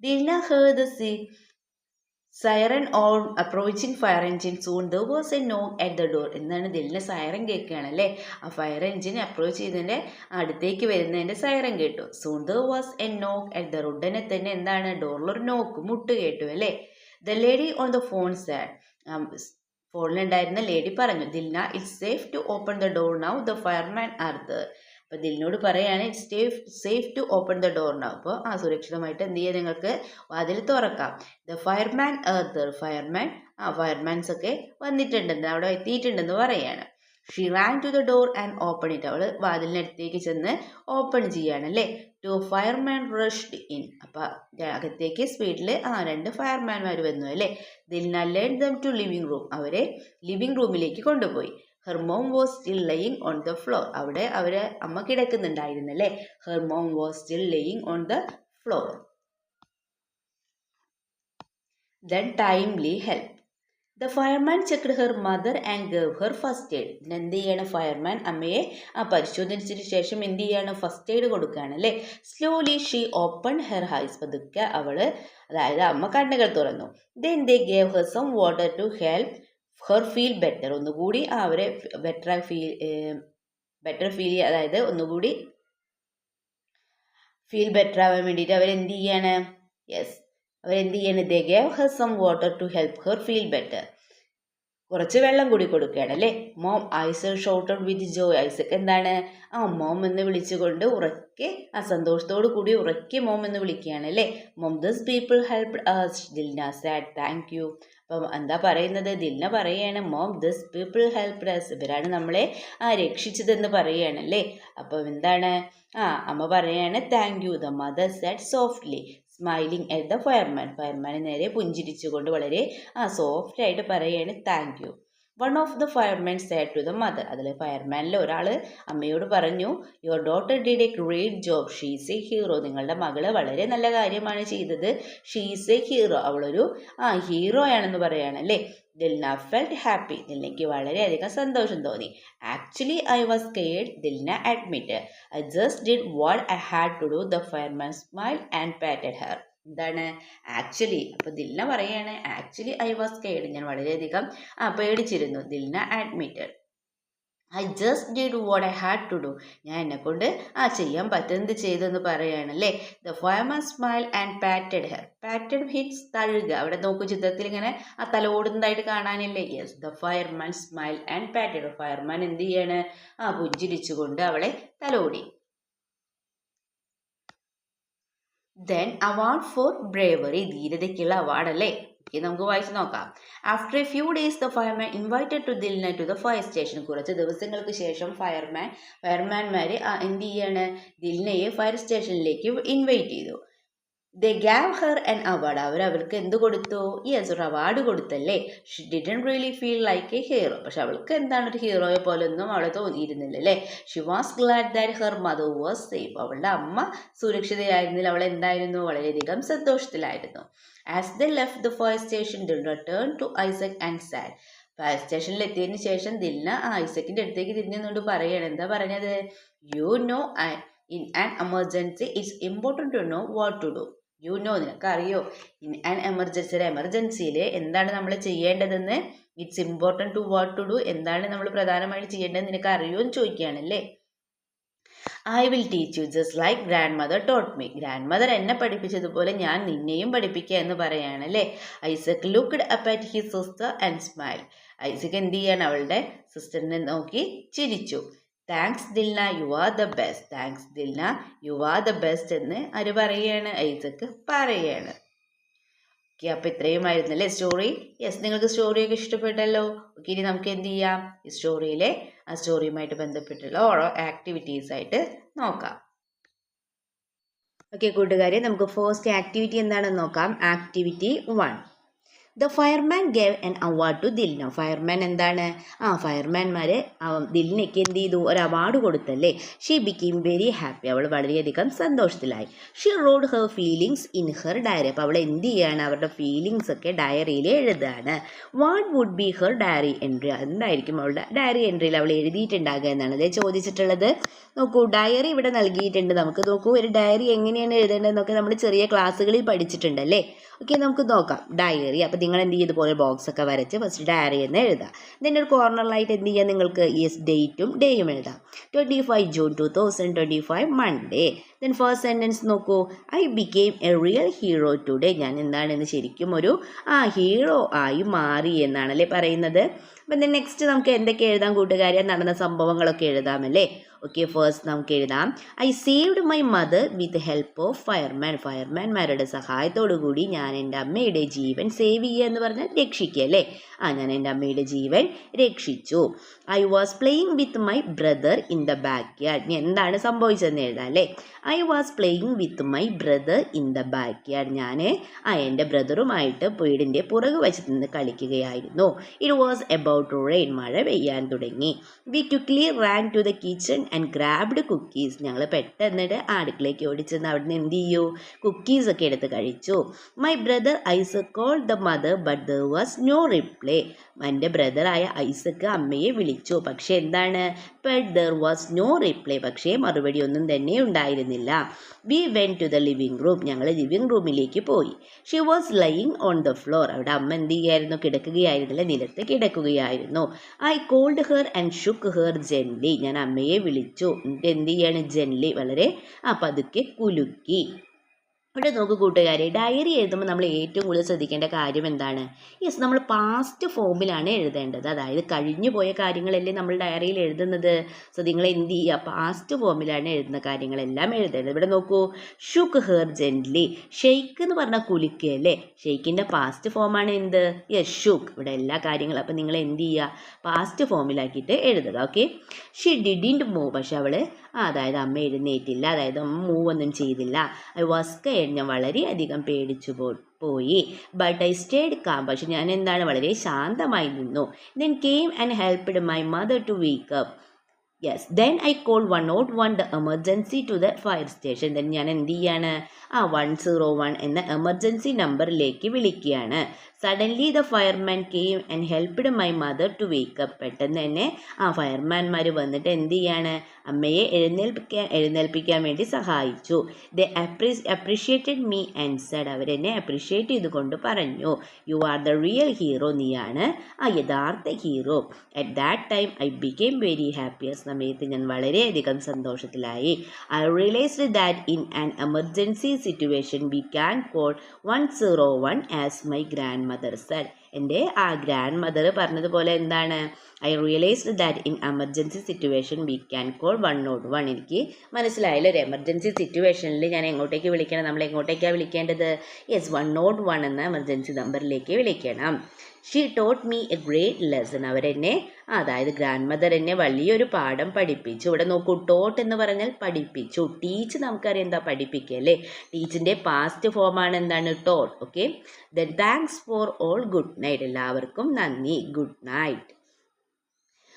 Dilna heard the siren on approaching fire engine. Soon there was a knock at the door. എന്താണ്? ദിൽന സൈറൻ കേൾക്കുകയാണല്ലേ. ആ ഫയർ എഞ്ചിൻ അപ്രോച്ച് ചെയ്തതിൻ്റെ അടുത്തേക്ക് വരുന്നതിൻ്റെ സൈറൻ കേട്ടു. Soon there was a knock at the door. ഉടനെ തന്നെ എന്താണ്? ഡോറിലൊരു നോക്ക്, മുട്ട് കേട്ടു അല്ലേ. The lady on the phone said. ഫോണിലുണ്ടായിരുന്ന ലേഡി പറഞ്ഞു, Dilna it's safe to open the door now, the fireman are there. അപ്പോൾ ദിലിനോട് പറയാണ് it's safe to open the door now. അപ്പോൾ സുരക്ഷിതമായിട്ട് എന്ത് ചെയ്യാം? നിങ്ങൾക്ക് വാതിൽ തുറക്കാം. The fireman there. ഫയർമാൻസ് ഒക്കെ വന്നിട്ടുണ്ടെന്ന്, അവിടെ എത്തിയിട്ടുണ്ടെന്ന് പറയാണ്. She ran to the door and open it. അവൾ വാതിലിനടുത്തേക്ക് ചെന്ന് ഓപ്പൺ ചെയ്യാണല്ലേ. Two fireman rushed in. അപ്പം അകത്തേക്ക് സ്പീഡിൽ 2 ഫയർമാൻമാർ വന്നു അല്ലേ. Dilna led them to living room. അവരെ ലിവിംഗ് റൂമിലേക്ക് കൊണ്ടുപോയി. Her mom was still laying on the floor. അവിടെ അവരെ അമ്മ കിടക്കുന്നുണ്ടായിരുന്നല്ലേ. Her mom was still laying on the floor. Then timely help. The fireman checked her mother and gave her first aid. എന്ത് ചെയ്യാണ്? ഫയർമാൻ അമ്മയെ പരിശോധിച്ചതിന് ശേഷം എന്ത് ചെയ്യാണ്? ഫസ്റ്റ് എയ്ഡ് കൊടുക്കുകയാണ് അല്ലേ. Slowly she open her eyes. പതുക്കെ അവള്, അതായത് അമ്മ കണ്ണുകൾ തുറന്നു. Then they gave her some water to help her feel better. ഒന്നുകൂടി അവരെ ബെറ്റർ ഫീൽ ചെയ്യുക, അതായത് ഒന്നുകൂടി ഫീൽ ബെറ്റർ ആവാൻ വേണ്ടിയിട്ട് അവരെന്ത് ചെയ്യാണ്? അവരെന്ത് ചെയ്യാണ്? They gave her some water to help her feel better. കുറച്ച് വെള്ളം കൂടി കൊടുക്കുകയാണ് അല്ലേ. Mom Isaac shouted with joy. Isaac എന്താണ്? മോം എന്ന് വിളിച്ചുകൊണ്ട് ഉറക്കെ, സന്തോഷത്തോടു കൂടി ഉറക്കെ മോം എന്ന് വിളിക്കുകയാണ് അല്ലേ. Mom this people helped us. Dilna said thank you. അപ്പം എന്താ പറയുന്നത്? ദിൽന പറയാണ് mom this people helped us. ഇവരാണ് നമ്മളെ രക്ഷിച്ചതെന്ന് പറയുകയാണല്ലേ. അപ്പം എന്താണ്? അമ്മ പറയാണ് thank you. The mother said softly smiling at the fireman. ഫയർമാനെ നേരെ പുഞ്ചിരിച്ചുകൊണ്ട് വളരെ സോഫ്റ്റ് ആയിട്ട് പറയുകയാണ് thank you. One of the fireman said to the mother. അതിൽ ഫയർമാനിൽ ഒരാൾ അമ്മയോട് പറഞ്ഞു, your daughter did a great job, she's a hero. നിങ്ങളുടെ മകള് വളരെ നല്ല കാര്യമാണ് ചെയ്തത്. She's a hero. അവളൊരു ഹീറോ ആണെന്ന് പറയുകയാണല്ലേ. Dilna felt happy. ദിൽനയ്ക്ക് വളരെയധികം സന്തോഷം തോന്നി. Actually I was scared. Dilna admit. I just did what I had to do. The fireman smile and patted her. എന്താണ് ആക്ച്വലി? അപ്പോൾ ദിൽന പറയാണ് ആക്ച്വലി ഐ വാസ് സ്കെയർഡ്. ഞാൻ വളരെയധികം പേടിച്ചിരുന്നു. Dilna admitted. I just did what I had to do. ഞാൻ എന്നെക്കൊണ്ട് ചെയ്യാൻ പറ്റുന്നത് ചെയ്തെന്ന് പറയുകയാണല്ലേ. The fireman smile and patted her. Patted hits തഴുക. അവിടെ നോക്കൂ, ചിത്രത്തിൽ ഇങ്ങനെ തലോടുന്നതായിട്ട് കാണാനില്ലേ. Yes, the fireman smile and patted. Fireman എന്ത് ചെയ്യാണ്? പുഞ്ചിരിച്ചുകൊണ്ട് അവളെ തലോടി. Then award for bravery. ധീരതയ്ക്കുള്ള അവാർഡല്ലേ. നമുക്ക് വായിച്ച് നോക്കാം. After a few days the fireman invited to Dilna to the fire station. കുറച്ച് ദിവസങ്ങൾക്ക് ശേഷം ഫയർമാൻമാർ എന്ത് ചെയ്യാണ്? ദിൽനയെ ഫയർ സ്റ്റേഷനിലേക്ക് ഇൻവൈറ്റ് ചെയ്തു. They gave her an award. അവർക്ക് എന്ത് കൊടുത്തു? യെസ്, ഒരു അവാർഡ് കൊടുത്തല്ലേ. She didn't really feel like a hero. പക്ഷെ അവൾക്ക് എന്താണ് ഒരു ഹീറോയെ പോലൊന്നും അവളെ തോന്നിയിരുന്നില്ല അല്ലേ. She was glad that her mother was safe. അവളുടെ അമ്മ സുരക്ഷിതയായിരുന്നില്ല. അവൾ എന്തായിരുന്നു? വളരെയധികം സന്തോഷത്തിലായിരുന്നു. As they left the fire station Dilna turn to Isaac and said. Fire സ്റ്റേഷനിൽ എത്തിയതിന് ശേഷം ദിൽന ഐസക്കിന്റെ അടുത്തേക്ക് തിരിഞ്ഞുകൊണ്ട് പറയാണ്. എന്താ പറഞ്ഞത്? You know in an emergency it's important to know what to do. You know, നിനക്കറിയോ, ഇൻ ആൻ എമർജൻസി, ഒരു എമർജൻസിയിൽ എന്താണ് നമ്മൾ ചെയ്യേണ്ടതെന്ന്. It's important to what to do, എന്താണ് നമ്മൾ പ്രധാനമായിട്ട് ചെയ്യേണ്ടതെന്ന് നിനക്ക് അറിയോ എന്ന് ചോദിക്കുകയാണല്ലേ. I will teach you just like grandmother taught me. Grandmother എന്നെ പഠിപ്പിച്ചതുപോലെ ഞാൻ നിന്നെയും പഠിപ്പിക്കുക എന്ന് പറയുകയാണല്ലേ. Isaac looked up at his sister and smile. Isaac എന്ത് ചെയ്യാണ്, അവളുടെ സിസ്റ്ററിനെ നോക്കി ചിരിച്ചു. Thanks Dilna, you are the best. Thanks Dilna, you are the best എന്ന് ആര് പറയുകയാണ്, ഐസക് പറയുകയാണ്. ഓക്കെ, അപ്പോൾ ഇത്രയുമായിരുന്നല്ലേ സ്റ്റോറി. യെസ്, നിങ്ങൾക്ക് സ്റ്റോറിയൊക്കെ ഇഷ്ടപ്പെട്ടല്ലോ. ഓക്കെ, ഇനി നമുക്ക് എന്ത് ചെയ്യാം, ഈ സ്റ്റോറിയിലെ ആ സ്റ്റോറിയുമായിട്ട് ബന്ധപ്പെട്ടുള്ള ഓരോ ആക്ടിവിറ്റീസ് ആയിട്ട് നോക്കാം. ഓക്കെ കൂട്ടുകാരെ, നമുക്ക് ഫസ്റ്റ് ആക്ടിവിറ്റി എന്താണെന്ന് നോക്കാം. Activity 1. The fireman gave an award to Dilna. Fireman എന്താണ്, ഫയർമാൻമാർ ദിൽനയ്ക്ക് എന്ത് ചെയ്തു, ഒരു അവാർഡ് കൊടുത്തല്ലേ. She became very happy. അവൾ വളരെയധികം സന്തോഷത്തിലായി. She wrote her feelings in her diary. അപ്പോൾ അവൾ എന്ത് ചെയ്യാണ്, അവരുടെ ഫീലിങ്സ് ഒക്കെ ഡയറിയിൽ എഴുതുകയാണ്. What would be her diary entry. എന്തായിരിക്കും അവളുടെ ഡയറി എൻട്രിയിൽ അവൾ എഴുതിയിട്ടുണ്ടാകുക എന്നാണ് അതേ ചോദിച്ചിട്ടുള്ളത്. നോക്കൂ, ഡയറി ഇവിടെ നൽകിയിട്ടുണ്ട്. നമുക്ക് നോക്കൂ, ഒരു ഡയറി എങ്ങനെയാണ് എഴുതേണ്ടതെന്നൊക്കെ നമ്മൾ ചെറിയ ക്ലാസ്സുകളിൽ പഠിച്ചിട്ടുണ്ടല്ലേ. ഓക്കെ, നമുക്ക് നോക്കാം ഡയറി. അപ്പോൾ നിങ്ങൾ എന്ത് ചെയ്യും, ഇതുപോലെ ബോക്സ് ഒക്കെ വരച്ച് ഫസ്റ്റ് ഡയറി എന്ന് എഴുതാം. ഇതിൻ്റെ ഒരു കോർണറിലായിട്ട് എന്ത് ചെയ്യാം, നിങ്ങൾക്ക് യെസ് ഡേറ്റും ഡേയും എഴുതാം. 25 June 2025 Monday. Then first sentence നോക്കൂ, I became a real hero today. ഞാൻ എന്താണെന്ന് ശരിക്കും ഒരു ഹീറോ ആയി മാറി എന്നാണല്ലേ പറയുന്നത്. അപ്പം ദെൻ നെക്സ്റ്റ് നമുക്ക് എന്തൊക്കെ എഴുതാം കൂട്ടുകാരെ, നടന്ന സംഭവങ്ങളൊക്കെ എഴുതാമല്ലേ. ഓക്കെ, ഫസ്റ്റ് നമുക്ക് എഴുതാം, I saved my mother with help of fireman. ഫയർമാൻമാരുടെ സഹായത്തോടു കൂടി ഞാൻ എൻ്റെ അമ്മയുടെ ജീവൻ സേവ് ചെയ്യുക എന്ന് പറഞ്ഞാൽ രക്ഷിക്കുക അല്ലേ. ഞാൻ എൻ്റെ അമ്മയുടെ ജീവൻ രക്ഷിച്ചു. I was playing with my brother in the back yard. എന്താണ് സംഭവിച്ചതെന്ന് എഴുതാം അല്ലേ. I was playing with my brother in the back yard. ഞാൻ എൻ്റെ ബ്രദറുമായിട്ട് വീടിൻ്റെ പുറകു വശത്ത് നിന്ന് കളിക്കുകയായിരുന്നു. It was about to rain. മഴ പെയ്യാൻ തുടങ്ങി. We quickly ran to the kitchen and grabbed cookies. ഞങ്ങൾ പെട്ടെന്നിട്ട് അടുക്കളയ്ക്ക് ഓടിച്ചെന്ന് അവിടുന്ന് എന്ത് ചെയ്യൂ, കുക്കീസ് ഒക്കെ എടുത്ത് കഴിച്ചു. My brother Isaac called the mother but there was no reply. എൻ്റെ ബ്രദറായ ഐസക് അമ്മയെ വിളിച്ചു, പക്ഷേ എന്താണ്, but there was no reply, പക്ഷേ മറുപടി ഒന്നും തന്നെ ഉണ്ടായിരുന്നില്ല. We went to the living room. ഞങ്ങൾ ലിവിംഗ് റൂമിലേക്ക് പോയി. She was lying on the floor. അവിടെ അമ്മ എന്ത് ചെയ്യായിരുന്നു, കിടക്കുകയായിരുന്നില്ല, നിലത്ത് കിടക്കുകയായിരുന്നു. I called her and shook her gently. ഞാൻ അമ്മയെ വിളിച്ചു, എന്നിട്ട് എന്ത് ചെയ്യാണ്, ജെൻലി വളരെ പതുക്കെ കുലുക്കി. ഇവിടെ നോക്കൂ കൂട്ടുകാരെ, ഡയറി എഴുതുമ്പോൾ നമ്മൾ ഏറ്റവും കൂടുതൽ ശ്രദ്ധിക്കേണ്ട കാര്യം എന്താണ്, യെസ് നമ്മൾ പാസ്റ്റ് ഫോമിലാണ് എഴുതേണ്ടത്. അതായത് കഴിഞ്ഞു പോയ കാര്യങ്ങളല്ലേ നമ്മൾ ഡയറിയിൽ എഴുതുന്നത്. സോ നിങ്ങൾ എന്ത് ചെയ്യുക, പാസ്റ്റ് ഫോമിലാണ് എഴുതുന്ന കാര്യങ്ങളെല്ലാം എഴുതേണ്ടത്. ഇവിടെ നോക്കൂ, ഷുക്ക് ഹെർ ജെൻറ്റ്ലി. ഷെയ്ക്ക് എന്ന് പറഞ്ഞാൽ കുലുക്കുകയല്ലേ. ഷെയ്ക്കിൻ്റെ പാസ്റ്റ് ഫോമാണ് എന്ത്, യെസ് ഷുക്ക്. ഇവിടെ എല്ലാ കാര്യങ്ങളും അപ്പം നിങ്ങൾ എന്ത് ചെയ്യുക, പാസ്റ്റ് ഫോമിലാക്കിയിട്ട് എഴുതുക. Okay, she didn't move. പക്ഷെ അവൾ അതായത് അമ്മ എഴുന്നേറ്റില്ല, അതായത് അമ്മ മൂവ് ഒന്നും ചെയ്തില്ല. I was scared. ഞാൻ വളരെയധികം പേടിച്ചു പോയി. But I stayed calm. പക്ഷെ ഞാൻ എന്താണ്, വളരെ ശാന്തമായി നിന്നു. Then came and helped my mother to wake up. Yes, then I call 101 the emergency to the fire station. Then ഞാൻ എന്ത് ചെയ്യാണ്, 101 എന്ന എമർജൻസി നമ്പറിലേക്ക് വിളിക്കുകയാണ്. Suddenly the fireman came and helped my mother to wake up. പെട്ടെന്ന് തന്നെ ഫയർമാൻമാർ വന്നിട്ട് എന്ത് ചെയ്യാണ്, അമ്മയെ എഴുന്നേൽപ്പിക്കാൻ വേണ്ടി സഹായിച്ചു. They appreciated me and said. അവരെന്നെ അപ്രീഷിയേറ്റ് ചെയ്തുകൊണ്ട് പറഞ്ഞു, you are the real hero. നീയാണ് യഥാർത്ഥ hero. At that time I became very happy. ആ സമയത്ത് ഞാൻ വളരെയധികം സന്തോഷത്തിലായി. I realized that in an emergency situation we can call 101 as my grandmother said. എൻ്റെ ഗ്രാൻഡ് മദർ പറഞ്ഞതുപോലെ എന്താണ്, I realized that in emergency situation we can call 101. എനിക്ക് മനസ്സിലായില്ല, ഒരു എമർജൻസി സിറ്റുവേഷനിൽ ഞാൻ എങ്ങോട്ടേക്ക് വിളിക്കണം, നമ്മൾ എങ്ങോട്ടേക്കാണ് വിളിക്കേണ്ടത്, യെസ് 101 എന്ന എമർജൻസി നമ്പറിലേക്ക് വിളിക്കണം. She taught me A great lesson. അവരെന്നെ അതായത് ഗ്രാൻഡ് മദർ എന്നെ വലിയൊരു പാഠം പഠിപ്പിച്ചു. ഇവിടെ നോക്കൂ, ടോട്ട് എന്ന് പറഞ്ഞാൽ പഠിപ്പിച്ചു. ടീച്ച് നമുക്കറിയാം എന്താ, പഠിപ്പിക്കുക അല്ലേ. ടീച്ചിൻ്റെ പാസ്റ്റ് ഫോമാണ് എന്താണ്, taught. Okay, then thanks for all, good night. എല്ലാവർക്കും നന്ദി, ഗുഡ് നൈറ്റ്.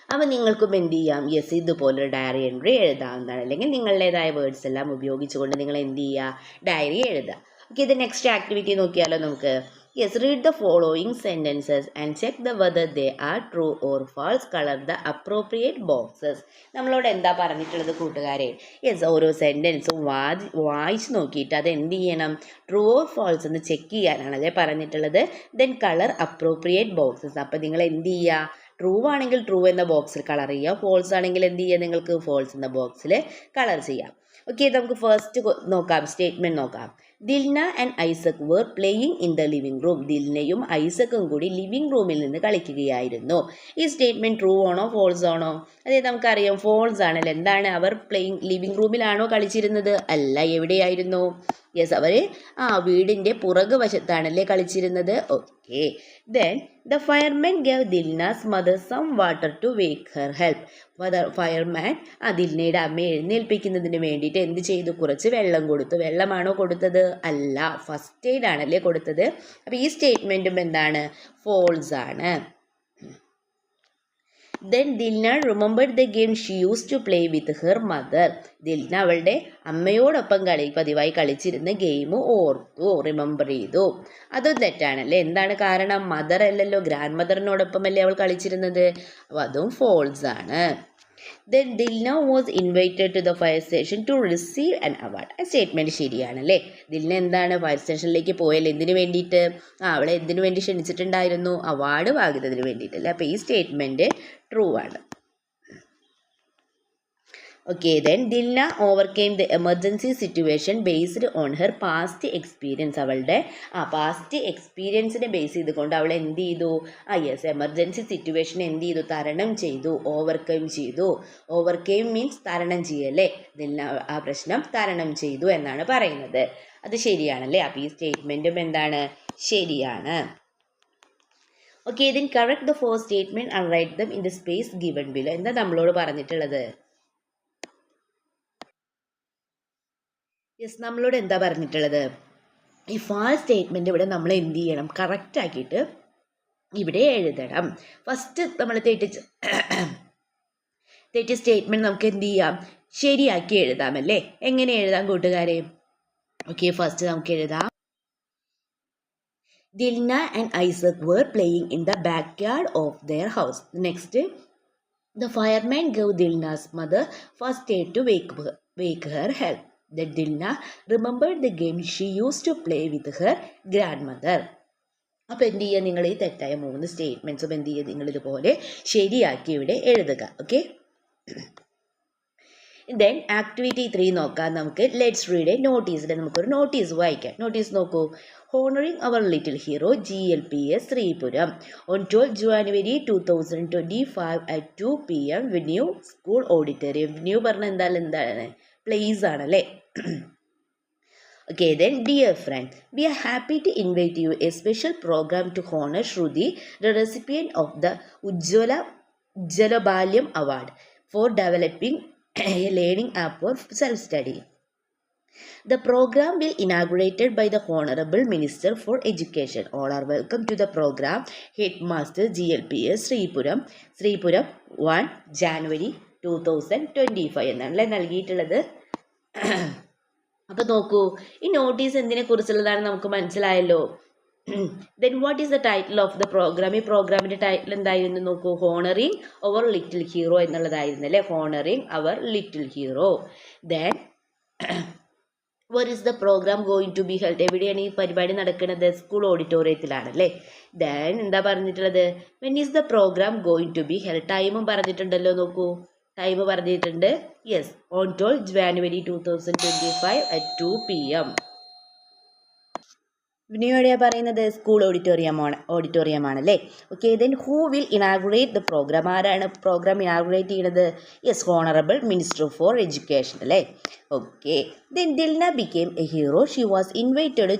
അപ്പോൾ നിങ്ങൾക്കും എന്ത് ചെയ്യാം, യെസ് ഇതുപോലൊരു ഡയറി എൻട്രി എഴുതാവുന്നതാണ്. അല്ലെങ്കിൽ നിങ്ങളുടേതായ വേർഡ്സ് എല്ലാം ഉപയോഗിച്ചുകൊണ്ട് നിങ്ങൾ എന്ത് ചെയ്യുക, ഡയറി എഴുതുക. ഓക്കെ, ഇത് നെക്സ്റ്റ് ആക്ടിവിറ്റി നോക്കിയാലോ നമുക്ക്. Yes, read the following sentences and check the whether they are true or false. Color the appropriate boxes. നമ്മളോട് എന്താ പറഞ്ഞിട്ടുള്ളത് കൂട്ടുകാരെ, യെസ് ഓരോ സെൻറ്റൻസും വായിച്ച് നോക്കിയിട്ട് അത് എന്ത് ചെയ്യണം, ട്രൂ ഓർ ഫാൾസ് എന്ന് ചെക്ക് ചെയ്യാനാണ് അതേ പറഞ്ഞിട്ടുള്ളത്. Then colour appropriate boxes. അപ്പോൾ നിങ്ങൾ എന്ത് ചെയ്യുക, ട്രൂ ആണെങ്കിൽ ട്രൂ എന്ന ബോക്സിൽ കളർ ചെയ്യുക, ഫോൾസ് ആണെങ്കിൽ എന്ത് ചെയ്യുക, നിങ്ങൾക്ക് ഫോൾസ് എന്ന ബോക്സിൽ കളർ ചെയ്യാം. ഓക്കെ, നമുക്ക് ഫസ്റ്റ് നോക്കാം, സ്റ്റേറ്റ്മെൻറ്റ് നോക്കാം. Dilna and Isaac were playing in the living room. ദിൽനയും ഐസക്കും കൂടി ലിവിംഗ് റൂമിൽ നിന്ന് കളിക്കുകയായിരുന്നു. ഈ സ്റ്റേറ്റ്മെന്റ് ട്രൂ ആണോ ഫോൾസ് ആണോ? അതായത് നമുക്കറിയാം ഫോൾസ് ആണല്ലോ. എന്താണ്, അവർ ലിവിംഗ് റൂമിലാണോ കളിച്ചിരുന്നത്? അല്ല, എവിടെയായിരുന്നു? യെസ്, അവർ വീടിൻ്റെ പുറകു വശത്താണല്ലേ കളിച്ചിരുന്നത്. Okay. Then the fireman gave Dilna's mother some water to wake her help. Fireman ദിൽനയുടെ അമ്മയെ എഴുന്നേൽപ്പിക്കുന്നതിന് വേണ്ടിയിട്ട് എന്ത് ചെയ്തു? കുറച്ച് വെള്ളം കൊടുത്തു. വെള്ളമാണോ കൊടുത്തത്? അല്ല, ഫസ്റ്റ് എയ്ഡ് ആണല്ലേ കൊടുത്തത്. അപ്പോൾ ഈ സ്റ്റേറ്റ്മെൻറ്റും എന്താണ്? ഫോൾസ് ആണ്. Then Dilna remembered the game she used to play with her mother. Dilna അവളുടെ അമ്മയോടൊപ്പം പതിവായി കളിച്ചിരുന്ന ഗെയിം ഓർത്തു, റിമെമ്പർ ചെയ്തു. അതും തെറ്റാണല്ലേ. എന്താണ് കാരണം? മദർ അല്ലല്ലോ, ഗ്രാൻഡ് മദറിനോടൊപ്പമല്ലേ അവൾ കളിച്ചിരുന്നത്. അപ്പോൾ അതും ഫോൾസ് ആണ്. Then Dilna was invited to the fire station to receive an award. ആ സ്റ്റേറ്റ്മെൻറ്റ് ശരിയാണല്ലേ. ദിൽന എന്താണ്, ഫയർ സ്റ്റേഷനിലേക്ക് പോയല്ലേ, എന്തിനു വേണ്ടിയിട്ട്? അവളെ എന്തിനു വേണ്ടി ക്ഷണിച്ചിട്ടുണ്ടായിരുന്നു? അവാർഡ് വാങ്ങുന്നതിന് വേണ്ടിയിട്ടല്ലേ. അപ്പോൾ ഈ സ്റ്റേറ്റ്മെൻറ്റ് ട്രൂ ആണ്. Okay. Then Dilna overcame the emergency situation based on her past experience. അവളുടെ പാസ്റ്റ് എക്സ്പീരിയൻസിനെ ബേസ് ചെയ്തുകൊണ്ട് അവൾ എന്ത് ചെയ്തു? യെസ്, എമർജൻസി സിറ്റുവേഷൻ എന്ത് ചെയ്തു? തരണം ചെയ്തു, ഓവർകെയിം ചെയ്തു. ഓവർകെയിം മീൻസ് തരണം ചെയ്യല്ലേ. ദിൽന ആ പ്രശ്നം തരണം ചെയ്തു എന്നാണ് പറയുന്നത്. അത് ശരിയാണല്ലേ. അപ്പോൾ ഈ സ്റ്റേറ്റ്മെൻറ്റും എന്താണ്? ശരിയാണ്. Okay. Then correct the four statement and write them in the space given below. എന്താ നമ്മളോട് പറഞ്ഞിട്ടുള്ളത്? യെസ്, നമ്മളോട് എന്താ പറഞ്ഞിട്ടുള്ളത്? ഈ ഫാൾസ് സ്റ്റേറ്റ്മെൻറ്റ് ഇവിടെ നമ്മൾ എന്ത് ചെയ്യണം? കറക്റ്റ് ആക്കിയിട്ട് ഇവിടെ എഴുതണം. ഫസ്റ്റ് നമ്മൾ തെറ്റ് സ്റ്റേറ്റ്മെൻറ്റ് നമുക്ക് എന്ത് ചെയ്യാം? ശരിയാക്കി എഴുതാമല്ലേ. എങ്ങനെ എഴുതാം കൂട്ടുകാരെ? ഓക്കെ, ഫസ്റ്റ് നമുക്ക് എഴുതാം. Dilna and Isaac were playing in the backyard of their house. Next, the fireman gave Dilna's mother first aid to wake her help. Then Dilna remembered the game she used to play with her grandmother. അപ്പോൾ എന്ത് ചെയ്യുക? നിങ്ങൾ ഈ തെറ്റായ 3 സ്റ്റേറ്റ്മെൻറ്റ്സും എന്ത് ചെയ്യുക? നിങ്ങൾ ഇതുപോലെ ശരിയാക്കി ഇവിടെ എഴുതുക. ഓക്കെ. ദെൻ ആക്ടിവിറ്റി 3 നോക്കാം നമുക്ക്. ലെറ്റ്സ് റീഡ് എ നോട്ടീസിൽ നമുക്കൊരു നോട്ടീസ് വായിക്കാം. നോട്ടീസ് നോക്കൂ. Honouring our little hero GLPS Sreepuram on 12 January 2025 at 2 PM venue school auditorium. Venue പറഞ്ഞാൽ എന്താണ്? പ്ലേസ് ആണല്ലേ. Okay, then dear friend, we are happy to invite you a special program to honor Shruti, the recipient of the Ujjwala Balyam Award for developing a learning app for self-study. The program will inaugurated by the Honorable Minister for Education. All are welcome to the program. Headmaster GLPS Sripuram 1 January 2025 എന്നാണല്ലേ നൽകിയിട്ടുള്ളത്. അപ്പോൾ നോക്കൂ, ഈ നോട്ടീസ് എന്തിനെ കുറിച്ചുള്ളതാണ് നമുക്ക് മനസ്സിലായല്ലോ. Then what is the title of the programme? ഈ പ്രോഗ്രാമിൻ്റെ ടൈറ്റിൽ എന്തായിരുന്നു നോക്കൂ? ഹോണറിങ് അവർ ലിറ്റിൽ ഹീറോ എന്നുള്ളതായിരുന്നു അല്ലേ. Honouring our little hero. Then where is the program going to be held? എവിടെയാണ് ഈ പരിപാടി നടക്കുന്നത്? സ്കൂൾ ഓഡിറ്റോറിയത്തിലാണല്ലേ. ദെൻ എന്താ പറഞ്ഞിട്ടുള്ളത്? when is the program going to be held? ടൈമും പറഞ്ഞിട്ടുണ്ടല്ലോ. നോക്കൂ, ടൈം പറഞ്ഞിട്ടുണ്ട്. Yes, on 12 January 2025 at 2 PM. എവിടെയാണ് പറയുന്നത്? സ്കൂൾ ഓഡിറ്റോറിയമാണല്ലേ. Okay. Then who will inaugurate the programme? ആരാണ് പ്രോഗ്രാം ഇനാഗുറേറ്റ് ചെയ്യുന്നത്? Yes, honourable minister for education അല്ലേ. Okay. Then Dilna became a hero. She was invited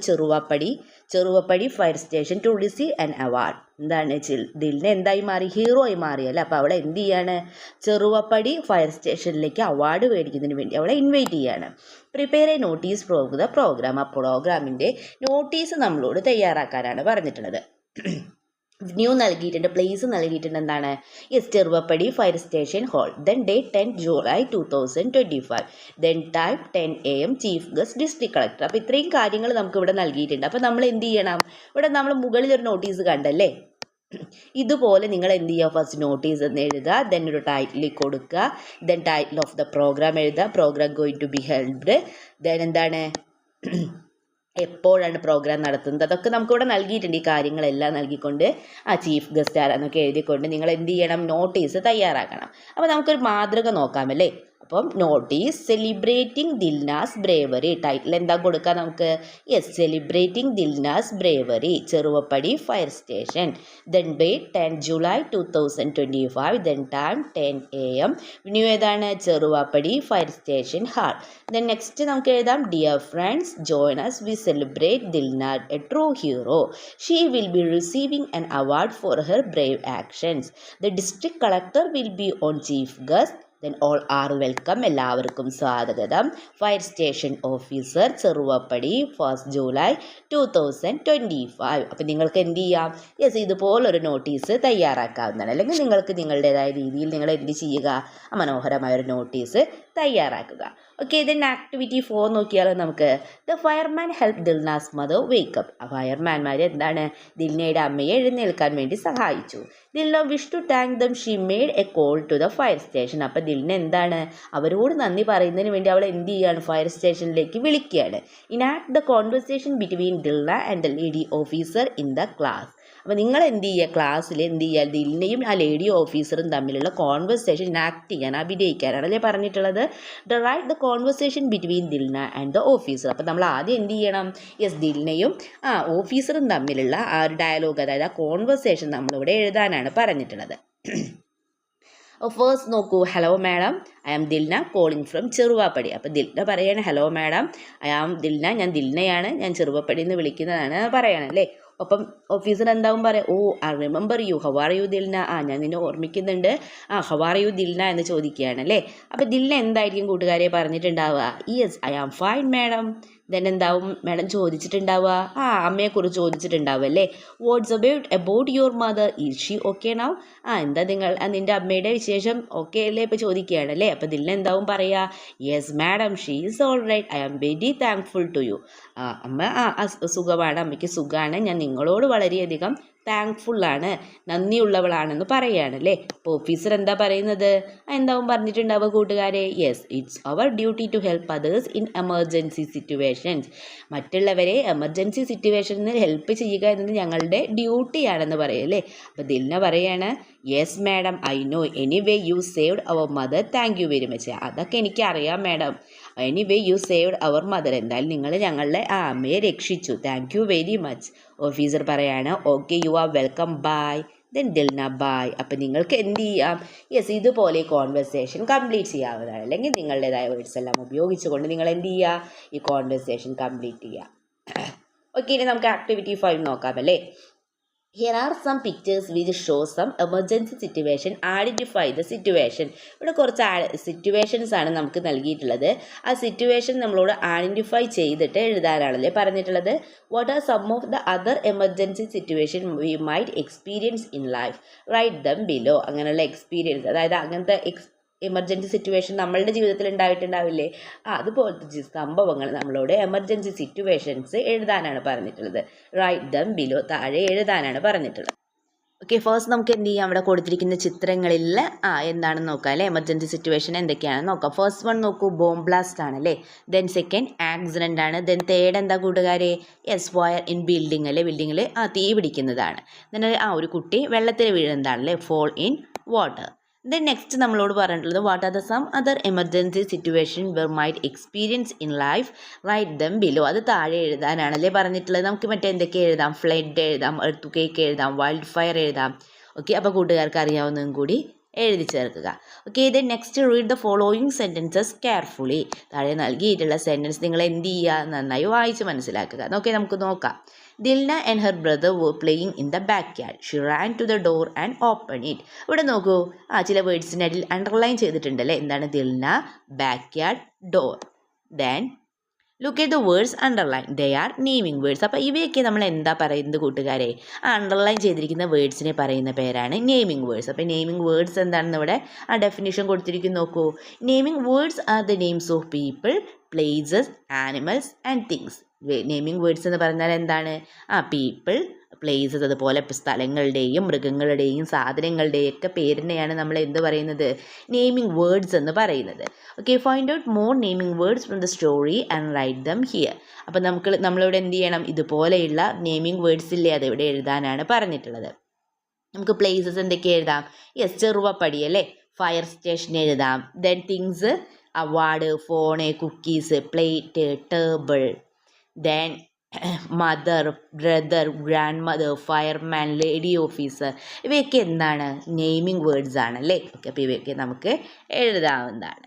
Cheruvappadi fire station to receive an award. എന്താണ്? ദിൽന എന്തായി മാറി? ഹീറോ ആയി മാറിയല്ലേ. അപ്പോൾ അവളെ എന്ത് ചെയ്യാണ്? ചെറുവപ്പടി ഫയർ സ്റ്റേഷനിലേക്ക് അവാർഡ് മേടിക്കുന്നതിന് വേണ്ടി അവളെ ഇൻവൈറ്റ് ചെയ്യാണ്. Prepare a notice for the programme. ആ പ്രോഗ്രാമിൻ്റെ നോട്ടീസ് നമ്മളോട് തയ്യാറാക്കാനാണ് പറഞ്ഞിട്ടുള്ളത്. ന്യൂ നൽകിയിട്ടുണ്ട്, പ്ലേസ് നൽകിയിട്ടുണ്ട്. എന്താണ്? Yes, Cheruvappadi fire station hall. Then date 10 July 2025. Then time 10 AM. Chief guest district collector. അപ്പോൾ ഇത്രയും കാര്യങ്ങൾ നമുക്ക് ഇവിടെ നൽകിയിട്ടുണ്ട്. അപ്പോൾ നമ്മൾ എന്ത് ചെയ്യണം? ഇവിടെ നമ്മൾ മുകളിലൊരു നോട്ടീസ് കണ്ടല്ലേ. ഇതുപോലെ നിങ്ങൾ എന്ത് ചെയ്യുക? ഫസ്റ്റ് നോട്ടീസ് എന്ന് എഴുതുക. ദെൻ ഒരു ടൈറ്റിൽ കൊടുക്കുക. Then title of the programme എഴുതുക. Programme going to be held. Then എന്താണ്? എപ്പോഴാണ് പ്രോഗ്രാം നടത്തുന്നത്? അതൊക്കെ നമുക്കിവിടെ നൽകിയിട്ടുണ്ട്. ഈ കാര്യങ്ങളെല്ലാം നൽകിക്കൊണ്ട് ചീഫ് ഗസ്റ്റ് ആരാന്നൊക്കെ എഴുതിക്കൊണ്ട് നിങ്ങൾ എന്ത് ചെയ്യണം? നോട്ടീസ് തയ്യാറാക്കണം. അപ്പോൾ നമുക്കൊരു മാതൃക നോക്കാമല്ലേ. അപ്പം notice celebrating Dilna's bravery. Title എന്താ കൊടുക്കുക നമുക്ക്? Yes, celebrating Dilna's bravery, Cheruvappadi fire station. Then date 10 July 2025. Then time 10 AM. ഇനി ഏതാണ്? Cheruvappadi fire station hall. Then next നമുക്ക് എഴുതാം, dear friends join us we celebrate Dilna, a true hero. She will be receiving an award for her brave actions. The district collector will be on chief guest. Then all are welcome. എല്ലാവർക്കും സ്വാഗതം. Fire station officer Cheruvappadi 1 July 2025. അപ്പം നിങ്ങൾക്ക് എന്ത് ചെയ്യാം? യെസ്, ഇതുപോലൊരു നോട്ടീസ് തയ്യാറാക്കാവുന്നതാണ്. അല്ലെങ്കിൽ നിങ്ങൾക്ക് നിങ്ങളുടേതായ രീതിയിൽ നിങ്ങൾ എന്ത് ചെയ്യുക? മനോഹരമായൊരു നോട്ടീസ് തയ്യാറാക്കുക. ഓക്കെ, ദെൻ ആക്ടിവിറ്റി 4 നോക്കിയാലോ നമുക്ക്. The fireman help Dilna's mother wake up. ഫയർമാൻമാർ എന്താണ്? ദിൽനയുടെ അമ്മയെ എഴുന്നേൽക്കാൻ വേണ്ടി സഹായിച്ചു. Dilna wish to thank them she made a call to the fire station. അപ്പം ദിൽന എന്താണ്? അവരോട് നന്ദി പറയുന്നതിന് വേണ്ടി അവൾ എന്ത് ചെയ്യുകയാണ്? ഫയർ സ്റ്റേഷനിലേക്ക് വിളിക്കുകയാണ്. Enact the conversation between Dilna and the lady officer in the class. അപ്പോൾ നിങ്ങൾ എന്ത് ചെയ്യുക? ക്ലാസ്സിൽ എന്ത് ചെയ്യുക? ദിൽനയും ആ ലേഡി ഓഫീസറും തമ്മിലുള്ള കോൺവെർസേഷൻ ആക്ട് ചെയ്യാൻ, അഭിനയിക്കാനാണ് അല്ലേ പറഞ്ഞിട്ടുള്ളത്. Write the conversation between Dilna and the officer. അപ്പോൾ നമ്മൾ ആദ്യം എന്ത് ചെയ്യണം? യെസ്, ദിൽനയും ഓഫീസറും തമ്മിലുള്ള ആ ഒരു ഡയലോഗ്, അതായത് ആ കോൺവെർസേഷൻ നമ്മളിവിടെ എഴുതാനാണ് പറഞ്ഞിട്ടുള്ളത്. ഫേസ്റ്റ് നോക്കൂ, hello madam, I am Dilna calling from Cheruvappadi. അപ്പോൾ ദിൽന പറയാണ്, hello madam, I am Dilna, ഞാൻ ദിൽനയാണ്, ഞാൻ ചെറുവാപ്പടി എന്ന് വിളിക്കുന്നതാണ് പറയണല്ലേ. അപ്പം ഓഫീസർ എന്താവും പറയാം? Oh, I remember you, how are you Dilna. ഞാൻ നിന്നെ ഓർമ്മിക്കുന്നുണ്ട്. ഹൗ ആർ യു ദിൽന എന്ന് ചോദിക്കുകയാണ് അല്ലേ. അപ്പോൾ ദിൽന എന്തായിരിക്കും കൂട്ടുകാരെ പറഞ്ഞിട്ടുണ്ടാവുക? Yes, I am fine madam. Then എന്താവും മാഡം ചോദിച്ചിട്ടുണ്ടാവുക? അമ്മയെക്കുറിച്ച് ചോദിച്ചിട്ടുണ്ടാവും അല്ലേ. What's about your mother, is she okay now? എന്താ നിൻ്റെ അമ്മയുടെ വിശേഷം ഓക്കെ അല്ലേ ഇപ്പോൾ ചോദിക്കുകയാണ് അല്ലേ. അപ്പോൾ ദിൽന എന്താവും പറയുക? Yes madam, she is all right, I am very thankful to you. അമ്മ സുഖമാണ്, അമ്മയ്ക്ക് സുഖമാണ്, ഞാൻ നിങ്ങളോട് വളരെയധികം താങ്ക്ഫുള്ളാണ്, നന്ദിയുള്ളവളാണെന്ന് പറയുകയാണ് അല്ലേ. അപ്പോൾ ഓഫീസർ എന്താ പറയുന്നത്? എന്താവും പറഞ്ഞിട്ടുണ്ടാവുക കൂട്ടുകാരെ? Yes, it's our duty to help others in emergency situations. മറ്റുള്ളവരെ എമർജൻസി സിറ്റുവേഷനിൽ ഹെൽപ്പ് ചെയ്യുക എന്നത് ഞങ്ങളുടെ ഡ്യൂട്ടിയാണെന്ന് പറയും അല്ലേ. അപ്പോൾ ദിൽന പറയാണ്, yes madam, I know, anyway you saved our mother, thank you very much. അതൊക്കെ എനിക്കറിയാം മാഡം. Anyway you saved our mother, എന്തായാലും നിങ്ങൾ ഞങ്ങളുടെ അമ്മയെ രക്ഷിച്ചു, thank you very much. Officer പറയാണ്, okay, you are welcome, bye. Then Dilna bye. അപ്പം നിങ്ങൾക്ക് എന്ത് ചെയ്യാം? യെസ്, ഇതുപോലെ കോൺവെർസേഷൻ കംപ്ലീറ്റ് ചെയ്യാവുന്നതാണ്. അല്ലെങ്കിൽ നിങ്ങളുടേതായ വേർഡ്സ് എല്ലാം ഉപയോഗിച്ചുകൊണ്ട് നിങ്ങൾ എന്ത് ചെയ്യുക? ഈ കോൺവെർസേഷൻ കംപ്ലീറ്റ് ചെയ്യുക. ഓക്കെ, ഇനി നമുക്ക് ആക്ടിവിറ്റി 5 നോക്കാം അല്ലേ. Here are some pictures which show some emergency situation. Identify the situation. ഇവിടെ കുറച്ച് സിറ്റുവേഷൻസ് ആണ് നമുക്ക് നൽകിയിട്ടുള്ളത്. ആ സിറ്റുവേഷൻ നമ്മളോട് ഐഡൻറ്റിഫൈ ചെയ്തിട്ട് എഴുതാനാണല്ലേ പറഞ്ഞിട്ടുള്ളത്. What are some of the other emergency situation we might experience in life, write them below. അങ്ങനെയുള്ള എക്സ്പീരിയൻസ്, അതായത് അങ്ങനത്തെ എമർജൻസി സിറ്റുവേഷൻ നമ്മളുടെ ജീവിതത്തിൽ ഉണ്ടായിട്ടുണ്ടാവില്ലേ, അതുപോലത്തെ സംഭവങ്ങൾ നമ്മളോട് എമർജൻസി സിറ്റുവേഷൻസ് എഴുതാനാണ് പറഞ്ഞിട്ടുള്ളത്. റൈറ്റ് ദം ബിലോ, താഴെ എഴുതാനാണ് പറഞ്ഞിട്ടുള്ളത്. ഓക്കെ, ഫസ്റ്റ് നമുക്ക് എന്ത് ചെയ്യാം? അവിടെ കൊടുത്തിരിക്കുന്ന ചിത്രങ്ങളിൽ എന്താണെന്ന് നോക്കാം അല്ലേ. എമർജൻസി സിറ്റുവേഷൻ എന്തൊക്കെയാണെന്ന് നോക്കാം. ഫസ്റ്റ് വൺ നോക്കൂ, ബോംബ് ബ്ലാസ്റ്റ് ആണല്ലേ. ദെൻ സെക്കൻഡ് ആക്സിഡൻ്റ് ആണ്. ദെൻ തേർഡ് എന്താ കൂട്ടുകാരെ? യെസ്, ഫയർ ഇൻ ബിൽഡിംഗ് അല്ലേ, ബിൽഡിങ്ങിൽ തീ പിടിക്കുന്നതാണ്. ദെൻ ഒരു കുട്ടി വെള്ളത്തിൽ വീഴുന്നതാണല്ലേ, fall in water. Then next നമ്മളോട് പറഞ്ഞിട്ടുള്ളത്, what are the some other emergency situation where might experience in life, write them below. അത് താഴെ എഴുതാനാണല്ലേ പറഞ്ഞിട്ടുള്ളത്. നമുക്ക് മറ്റെന്തൊക്കെ എഴുതാം? ഫ്ലഡ് എഴുതാം, എർത്ത് ക്വേക്ക് എഴുതാം, വൈൽഡ് ഫയർ എഴുതാം. ഓക്കെ, അപ്പോൾ കൂട്ടുകാർക്ക് അറിയാവുന്നതും കൂടി എഴുതി ചേർക്കുക. Okay, then next read the following sentences carefully. താഴെ നൽകിയിട്ടുള്ള സെൻറ്റൻസ് നിങ്ങൾ എന്ത് ചെയ്യുക? നന്നായി വായിച്ച് മനസ്സിലാക്കുക. ഓക്കെ, നമുക്ക് നോക്കാം. Dilna and her brother were playing in the back yard. She ran to the door and open it. ഇവിടെ നോക്കൂ, ചില വേർഡ്സിനടിയിൽ അണ്ടർലൈൻ ചെയ്തിട്ടുണ്ടല്ലേ. എന്താണ്? Dilna, back yard, door. Then look at the words underline, they are naming words. അപ്പോൾ ഇവയൊക്കെ നമ്മൾ എന്താ പറയുന്നത് കൂട്ടുകാരെ? അണ്ടർലൈൻ ചെയ്തിരിക്കുന്ന വേർഡ്സിനെ പറയുന്ന പേരാണ് നെയിമിംഗ് വേർഡ്സ്. അപ്പോൾ നെയിമിംഗ് വേർഡ്സ് എന്താണെന്ന് ഇവിടെ ഡെഫിനിഷൻ കൊടുത്തിരിക്കുന്നു. നോക്കൂ, naming words are the names of people, places, animals and things. Naming words എന്ന് പറഞ്ഞാൽ എന്താണ്? പീപ്പിൾ, പ്ലേസസ്, അതുപോലെ സ്ഥലങ്ങളുടെയും മൃഗങ്ങളുടെയും സാധനങ്ങളുടെയും ഒക്കെ പേരിനെയാണ് നമ്മൾ എന്ത് പറയുന്നത്? നെയിമിംഗ് വേർഡ്സ് എന്ന് പറയുന്നത്. Okay, find out more naming words from the story and write dum here. അപ്പോൾ നമ്മളിവിടെ എന്ത് ചെയ്യണം? ഇതുപോലെയുള്ള നെയിമിംഗ് വേർഡ്സ് ഇല്ലേ, അതിവിടെ എഴുതാനാണ് പറഞ്ഞിട്ടുള്ളത്. നമുക്ക് പ്ലേസസ് എന്തൊക്കെ എഴുതാം? യെസ്, ചെറുവപ്പടി അല്ലേ, ഫയർ സ്റ്റേഷൻ എഴുതാം. Then things, award, phone, cookies, plate, table. Then mother, brother, grand mother, fireman, lady officer. ഇവയൊക്കെ എന്താണ്? നെയിമിംഗ് വേർഡ്സ് ആണ് അല്ലേ? ഓക്കെ, അപ്പോൾ ഇവയൊക്കെ നമുക്ക് എഴുതാവുന്നതാണ്.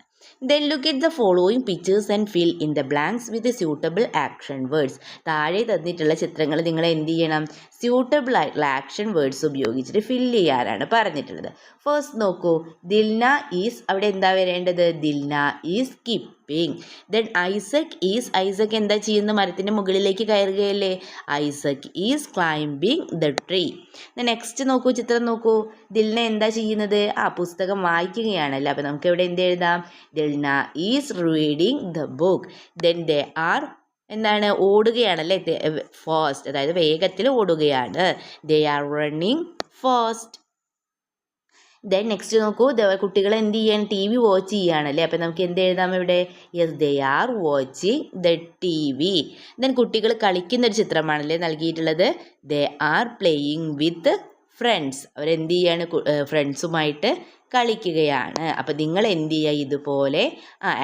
Then look at the following pictures and fill in the blanks with the suitable action words. താഴെ തന്നിട്ടുള്ള ചിത്രങ്ങൾ നിങ്ങൾ എന്ത് ചെയ്യണം? സ്യൂട്ടബിൾ ആയിട്ടുള്ള ആക്ഷൻ വേർഡ്സ് ഉപയോഗിച്ചിട്ട് ഫില്ല് ചെയ്യാനാണ് പറഞ്ഞിട്ടുള്ളത്. ഫസ്റ്റ് നോക്കൂ, ദിൽന ഈസ്, അവിടെ എന്താ വരേണ്ടത്? Dilna is skipping. Then Isaac എന്താ ചെയ്യുന്നത്? മരത്തിൻ്റെ മുകളിലേക്ക് കയറുകയല്ലേ? Isaac is climbing the tree. Next നോക്കൂ, ചിത്രം നോക്കൂ, ദിൽന എന്താ ചെയ്യുന്നത്? പുസ്തകം വായിക്കുകയാണല്ലോ. അപ്പോൾ നമുക്ക് ഇവിടെ എന്ത് എഴുതാം? Dilna is reading the book. Then they are എന്താണ്? ഓടുകയാണല്ലേ? ഫാസ്റ്റ്, അതായത് വേഗത്തിൽ ഓടുകയാണ്. They are running fast. Then next നോക്കൂ, കുട്ടികൾ എന്ത് ചെയ്യാൻ? ടി വി വാച്ച് ചെയ്യുകയാണല്ലേ? അപ്പം നമുക്ക് എന്ത് എഴുതാം ഇവിടെ? Yes, they are watching the T V. Then കുട്ടികൾ കളിക്കുന്നൊരു ചിത്രമാണല്ലേ നൽകിയിട്ടുള്ളത്? They are playing with friends. അവരെന്ത് ചെയ്യാണ്? ഫ്രണ്ട്സുമായിട്ട് കളിക്കുകയാണ്. അപ്പോൾ നിങ്ങൾ എന്ത് ചെയ്യുക? ഇതുപോലെ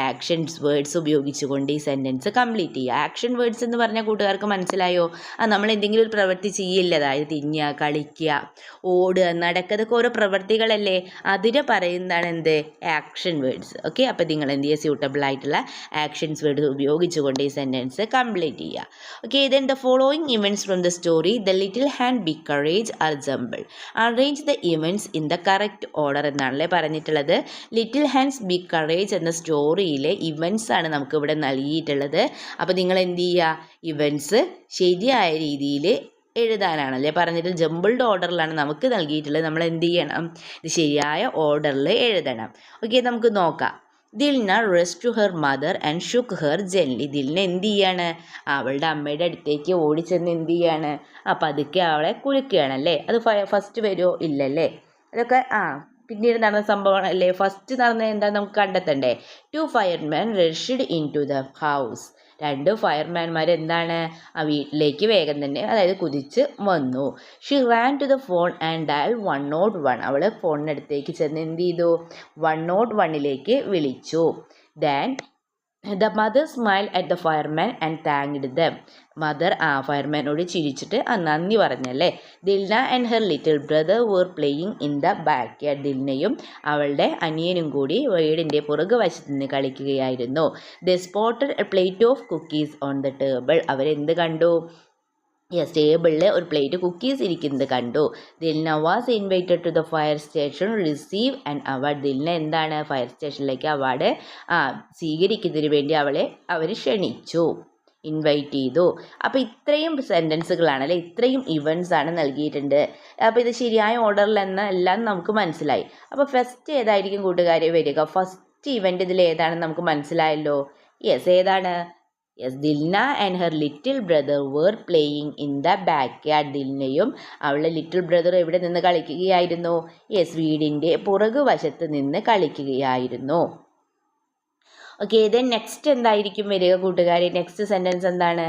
ആക്ഷൻസ് വേർഡ്സ് ഉപയോഗിച്ചുകൊണ്ട് ഈ സെൻറ്റൻസ് കംപ്ലീറ്റ് ചെയ്യുക. ആക്ഷൻ വേർഡ്സ് എന്ന് പറഞ്ഞാൽ കൂട്ടുകാർക്ക് മനസ്സിലായോ? നമ്മൾ എന്തെങ്കിലും ഒരു പ്രവൃത്തി ചെയ്യില്ല, അതായത് തിന്നുക, കളിക്കുക, ഓടുക, നടക്കുക, ഇതൊക്കെ ഓരോ പ്രവൃത്തികളല്ലേ? അതിനെ പറയുന്നതാണ് എന്ത്? Action words. ഓക്കെ, അപ്പോൾ നിങ്ങൾ എന്ത് ചെയ്യുക? സ്യൂട്ടബിൾ ആയിട്ടുള്ള ആക്ഷൻസ് വേർഡ് ഉപയോഗിച്ചുകൊണ്ട് ഈ സെൻറ്റൻസ് കംപ്ലീറ്റ് ചെയ്യുക. Okay, then the following events from the story the little hand big courage are jumble. Arrange the events in the correct order എന്നാണ് പറഞ്ഞിട്ടുള്ളത്. ലിറ്റിൽ ഹാൻഡ്സ് ബിഗ് കറേജ് എന്ന സ്റ്റോറിയിലെ ഇവൻറ്റ്സ് ആണ് നമുക്ക് ഇവിടെ നൽകിയിട്ടുള്ളത്. അപ്പോൾ നിങ്ങൾ എന്ത് ചെയ്യുക? ഇവൻറ്റ്സ് ശരിയായ രീതിയിൽ എഴുതാനാണല്ലേ പറഞ്ഞിട്ട്. ജംബിൾഡ് ഓർഡറിലാണ് നമുക്ക് നൽകിയിട്ടുള്ളത്. നമ്മൾ എന്ത് ചെയ്യണം? ഇത് ശരിയായ ഓർഡറിൽ എഴുതണം. ഓക്കെ, നമുക്ക് നോക്കാം. Dilna rest to her mother and shook her gently. Dilna എന്ത് ചെയ്യാണ്? അവളുടെ അമ്മയുടെ അടുത്തേക്ക് ഓടിച്ചെന്ന് എന്ത് ചെയ്യാണ്? പതുക്കെ അവളെ കുലുക്കുകയാണല്ലേ? അത് ഫസ്റ്റ് വരുമോ? ഇല്ലല്ലേ? അതൊക്കെ പിന്നീട് നടന്ന സംഭവമാണ് അല്ലേ? ഫസ്റ്റ് നടന്നത് എന്താ നമുക്ക് കണ്ടെത്തണ്ടേ? 2 firemen rushed into the house. 2 ഫയർമാൻമാർ എന്താണ്? വീട്ടിലേക്ക് വേഗം തന്നെ, അതായത് കുതിച്ച് വന്നു. She ran to the phone and dial 101. അവൾ ഫോണിനടുത്തേക്ക് ചെന്ന് എന്ത് ചെയ്തു? 101ലേക്ക് വിളിച്ചു. Then the mother smile at the fireman and thanked them. മദർ ഫയർമാനോട് ചിരിച്ചിട്ട് നന്ദി പറഞ്ഞല്ലേ? Dilna and her little brother were playing in the back yard. ദിൽനയും അവളുടെ അനിയനും കൂടി വീടിൻ്റെ പുറകുവശത്ത് നിന്ന് കളിക്കുകയായിരുന്നു. They spotted a plate of cookies on the table. അവരെന്ത് കണ്ടു? യെസ്, ടേബിളിൽ ഒരു പ്ലേറ്റ് കുക്കീസ് ഇരിക്കുന്നത് കണ്ടു. Dilna was invited to the fire station receive an award. Dilna എന്താണ്? ഫയർ സ്റ്റേഷനിലേക്ക് അവാർഡ് സ്വീകരിക്കുന്നതിന് വേണ്ടി അവർ ക്ഷണിച്ചു, ഇൻവൈറ്റ് ചെയ്തു. അപ്പോൾ ഇത്രയും സെൻറ്റൻസുകളാണ് അല്ലേ? ഇത്രയും ഇവൻറ്റ്സ് ആണ് നൽകിയിട്ടുണ്ട്. അപ്പോൾ ഇത് ശരിയായ ഓർഡറിൽ എല്ലാം നമുക്ക് മനസ്സിലായി. അപ്പോൾ ഫസ്റ്റ് ഏതായിരിക്കും കൂട്ടുകാരെ വരിക? ഫസ്റ്റ് ഇവൻറ്റ് ഇതിൽ ഏതാണെന്ന് നമുക്ക് മനസ്സിലായല്ലോ. യെസ്, ഏതാണ്? Yes, Dilna and her little brother were playing in the back yard. ദിൽനയും അവളുടെ ലിറ്റിൽ ബ്രദർ എവിടെ നിന്ന് കളിക്കുകയായിരുന്നു? യെസ്, വീടിൻ്റെ പുറകുവശത്ത് നിന്ന് കളിക്കുകയായിരുന്നു. ഓക്കെ, ദെൻ നെക്സ്റ്റ് എന്തായിരിക്കും വരിക കൂട്ടുകാരെ? നെക്സ്റ്റ് സെൻറ്റൻസ് എന്താണ്?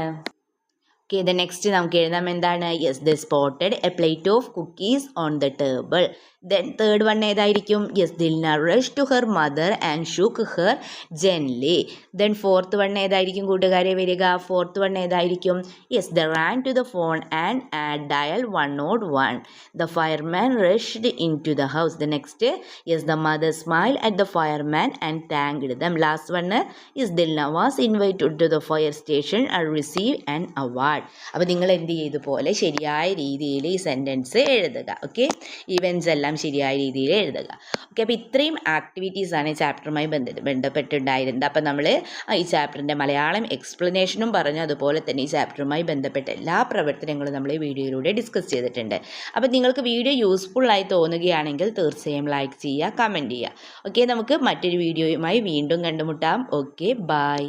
ഓക്കെ, ദെൻ നെക്സ്റ്റ് നമുക്ക് എഴുതാം. എന്താണ്? Yes, they spotted a plate of cookies on the table. Then third one ഏതായിരിക്കും? Yes, Dilna rush to her mother and shook her gently. Then fourth one ഏതായിരിക്കും കൂട്ടുകാരെ വരിക? ഫോർത്ത് വൺ ഏതായിരിക്കും? Yes, they ran to the phone and dial 101. The fireman rushed into the house. The next yes, the mother smile at the fireman and thanked them. Last one yes, Dilna was invited to the fire station and receive an award. അപ്പോൾ നിങ്ങൾ എന്ത് ചെയ്തതുപോലെ ശരിയായ രീതിയിൽ ഈ സെൻറ്റൻസ് എഴുതുക. ഓക്കെ, ഇവൻറ്റ്സ് എല്ലാം ശരിയായ രീതിയിൽ എഴുതുക. ഓക്കെ, അപ്പോൾ ഇത്രയും ആക്ടിവിറ്റീസാണ് ഈ ചാപ്റ്ററുമായി ബന്ധപ്പെട്ടുണ്ടായിരുന്നത്. അപ്പോൾ നമ്മൾ ഈ ചാപ്റ്ററിൻ്റെ മലയാളം എക്സ്പ്ലനേഷനും പറഞ്ഞു, അതുപോലെ തന്നെ ഈ ചാപ്റ്ററുമായി ബന്ധപ്പെട്ട എല്ലാ പ്രവർത്തനങ്ങളും നമ്മൾ ഈ വീഡിയോയിലൂടെ ഡിസ്കസ് ചെയ്തിട്ടുണ്ട്. അപ്പോൾ നിങ്ങൾക്ക് വീഡിയോ യൂസ്ഫുള്ളായി തോന്നുകയാണെങ്കിൽ തീർച്ചയായും ലൈക്ക് ചെയ്യുക, കമൻറ്റ് ചെയ്യുക. ഓക്കെ, നമുക്ക് മറ്റൊരു വീഡിയോയുമായി വീണ്ടും കണ്ടുമുട്ടാം. Okay, by.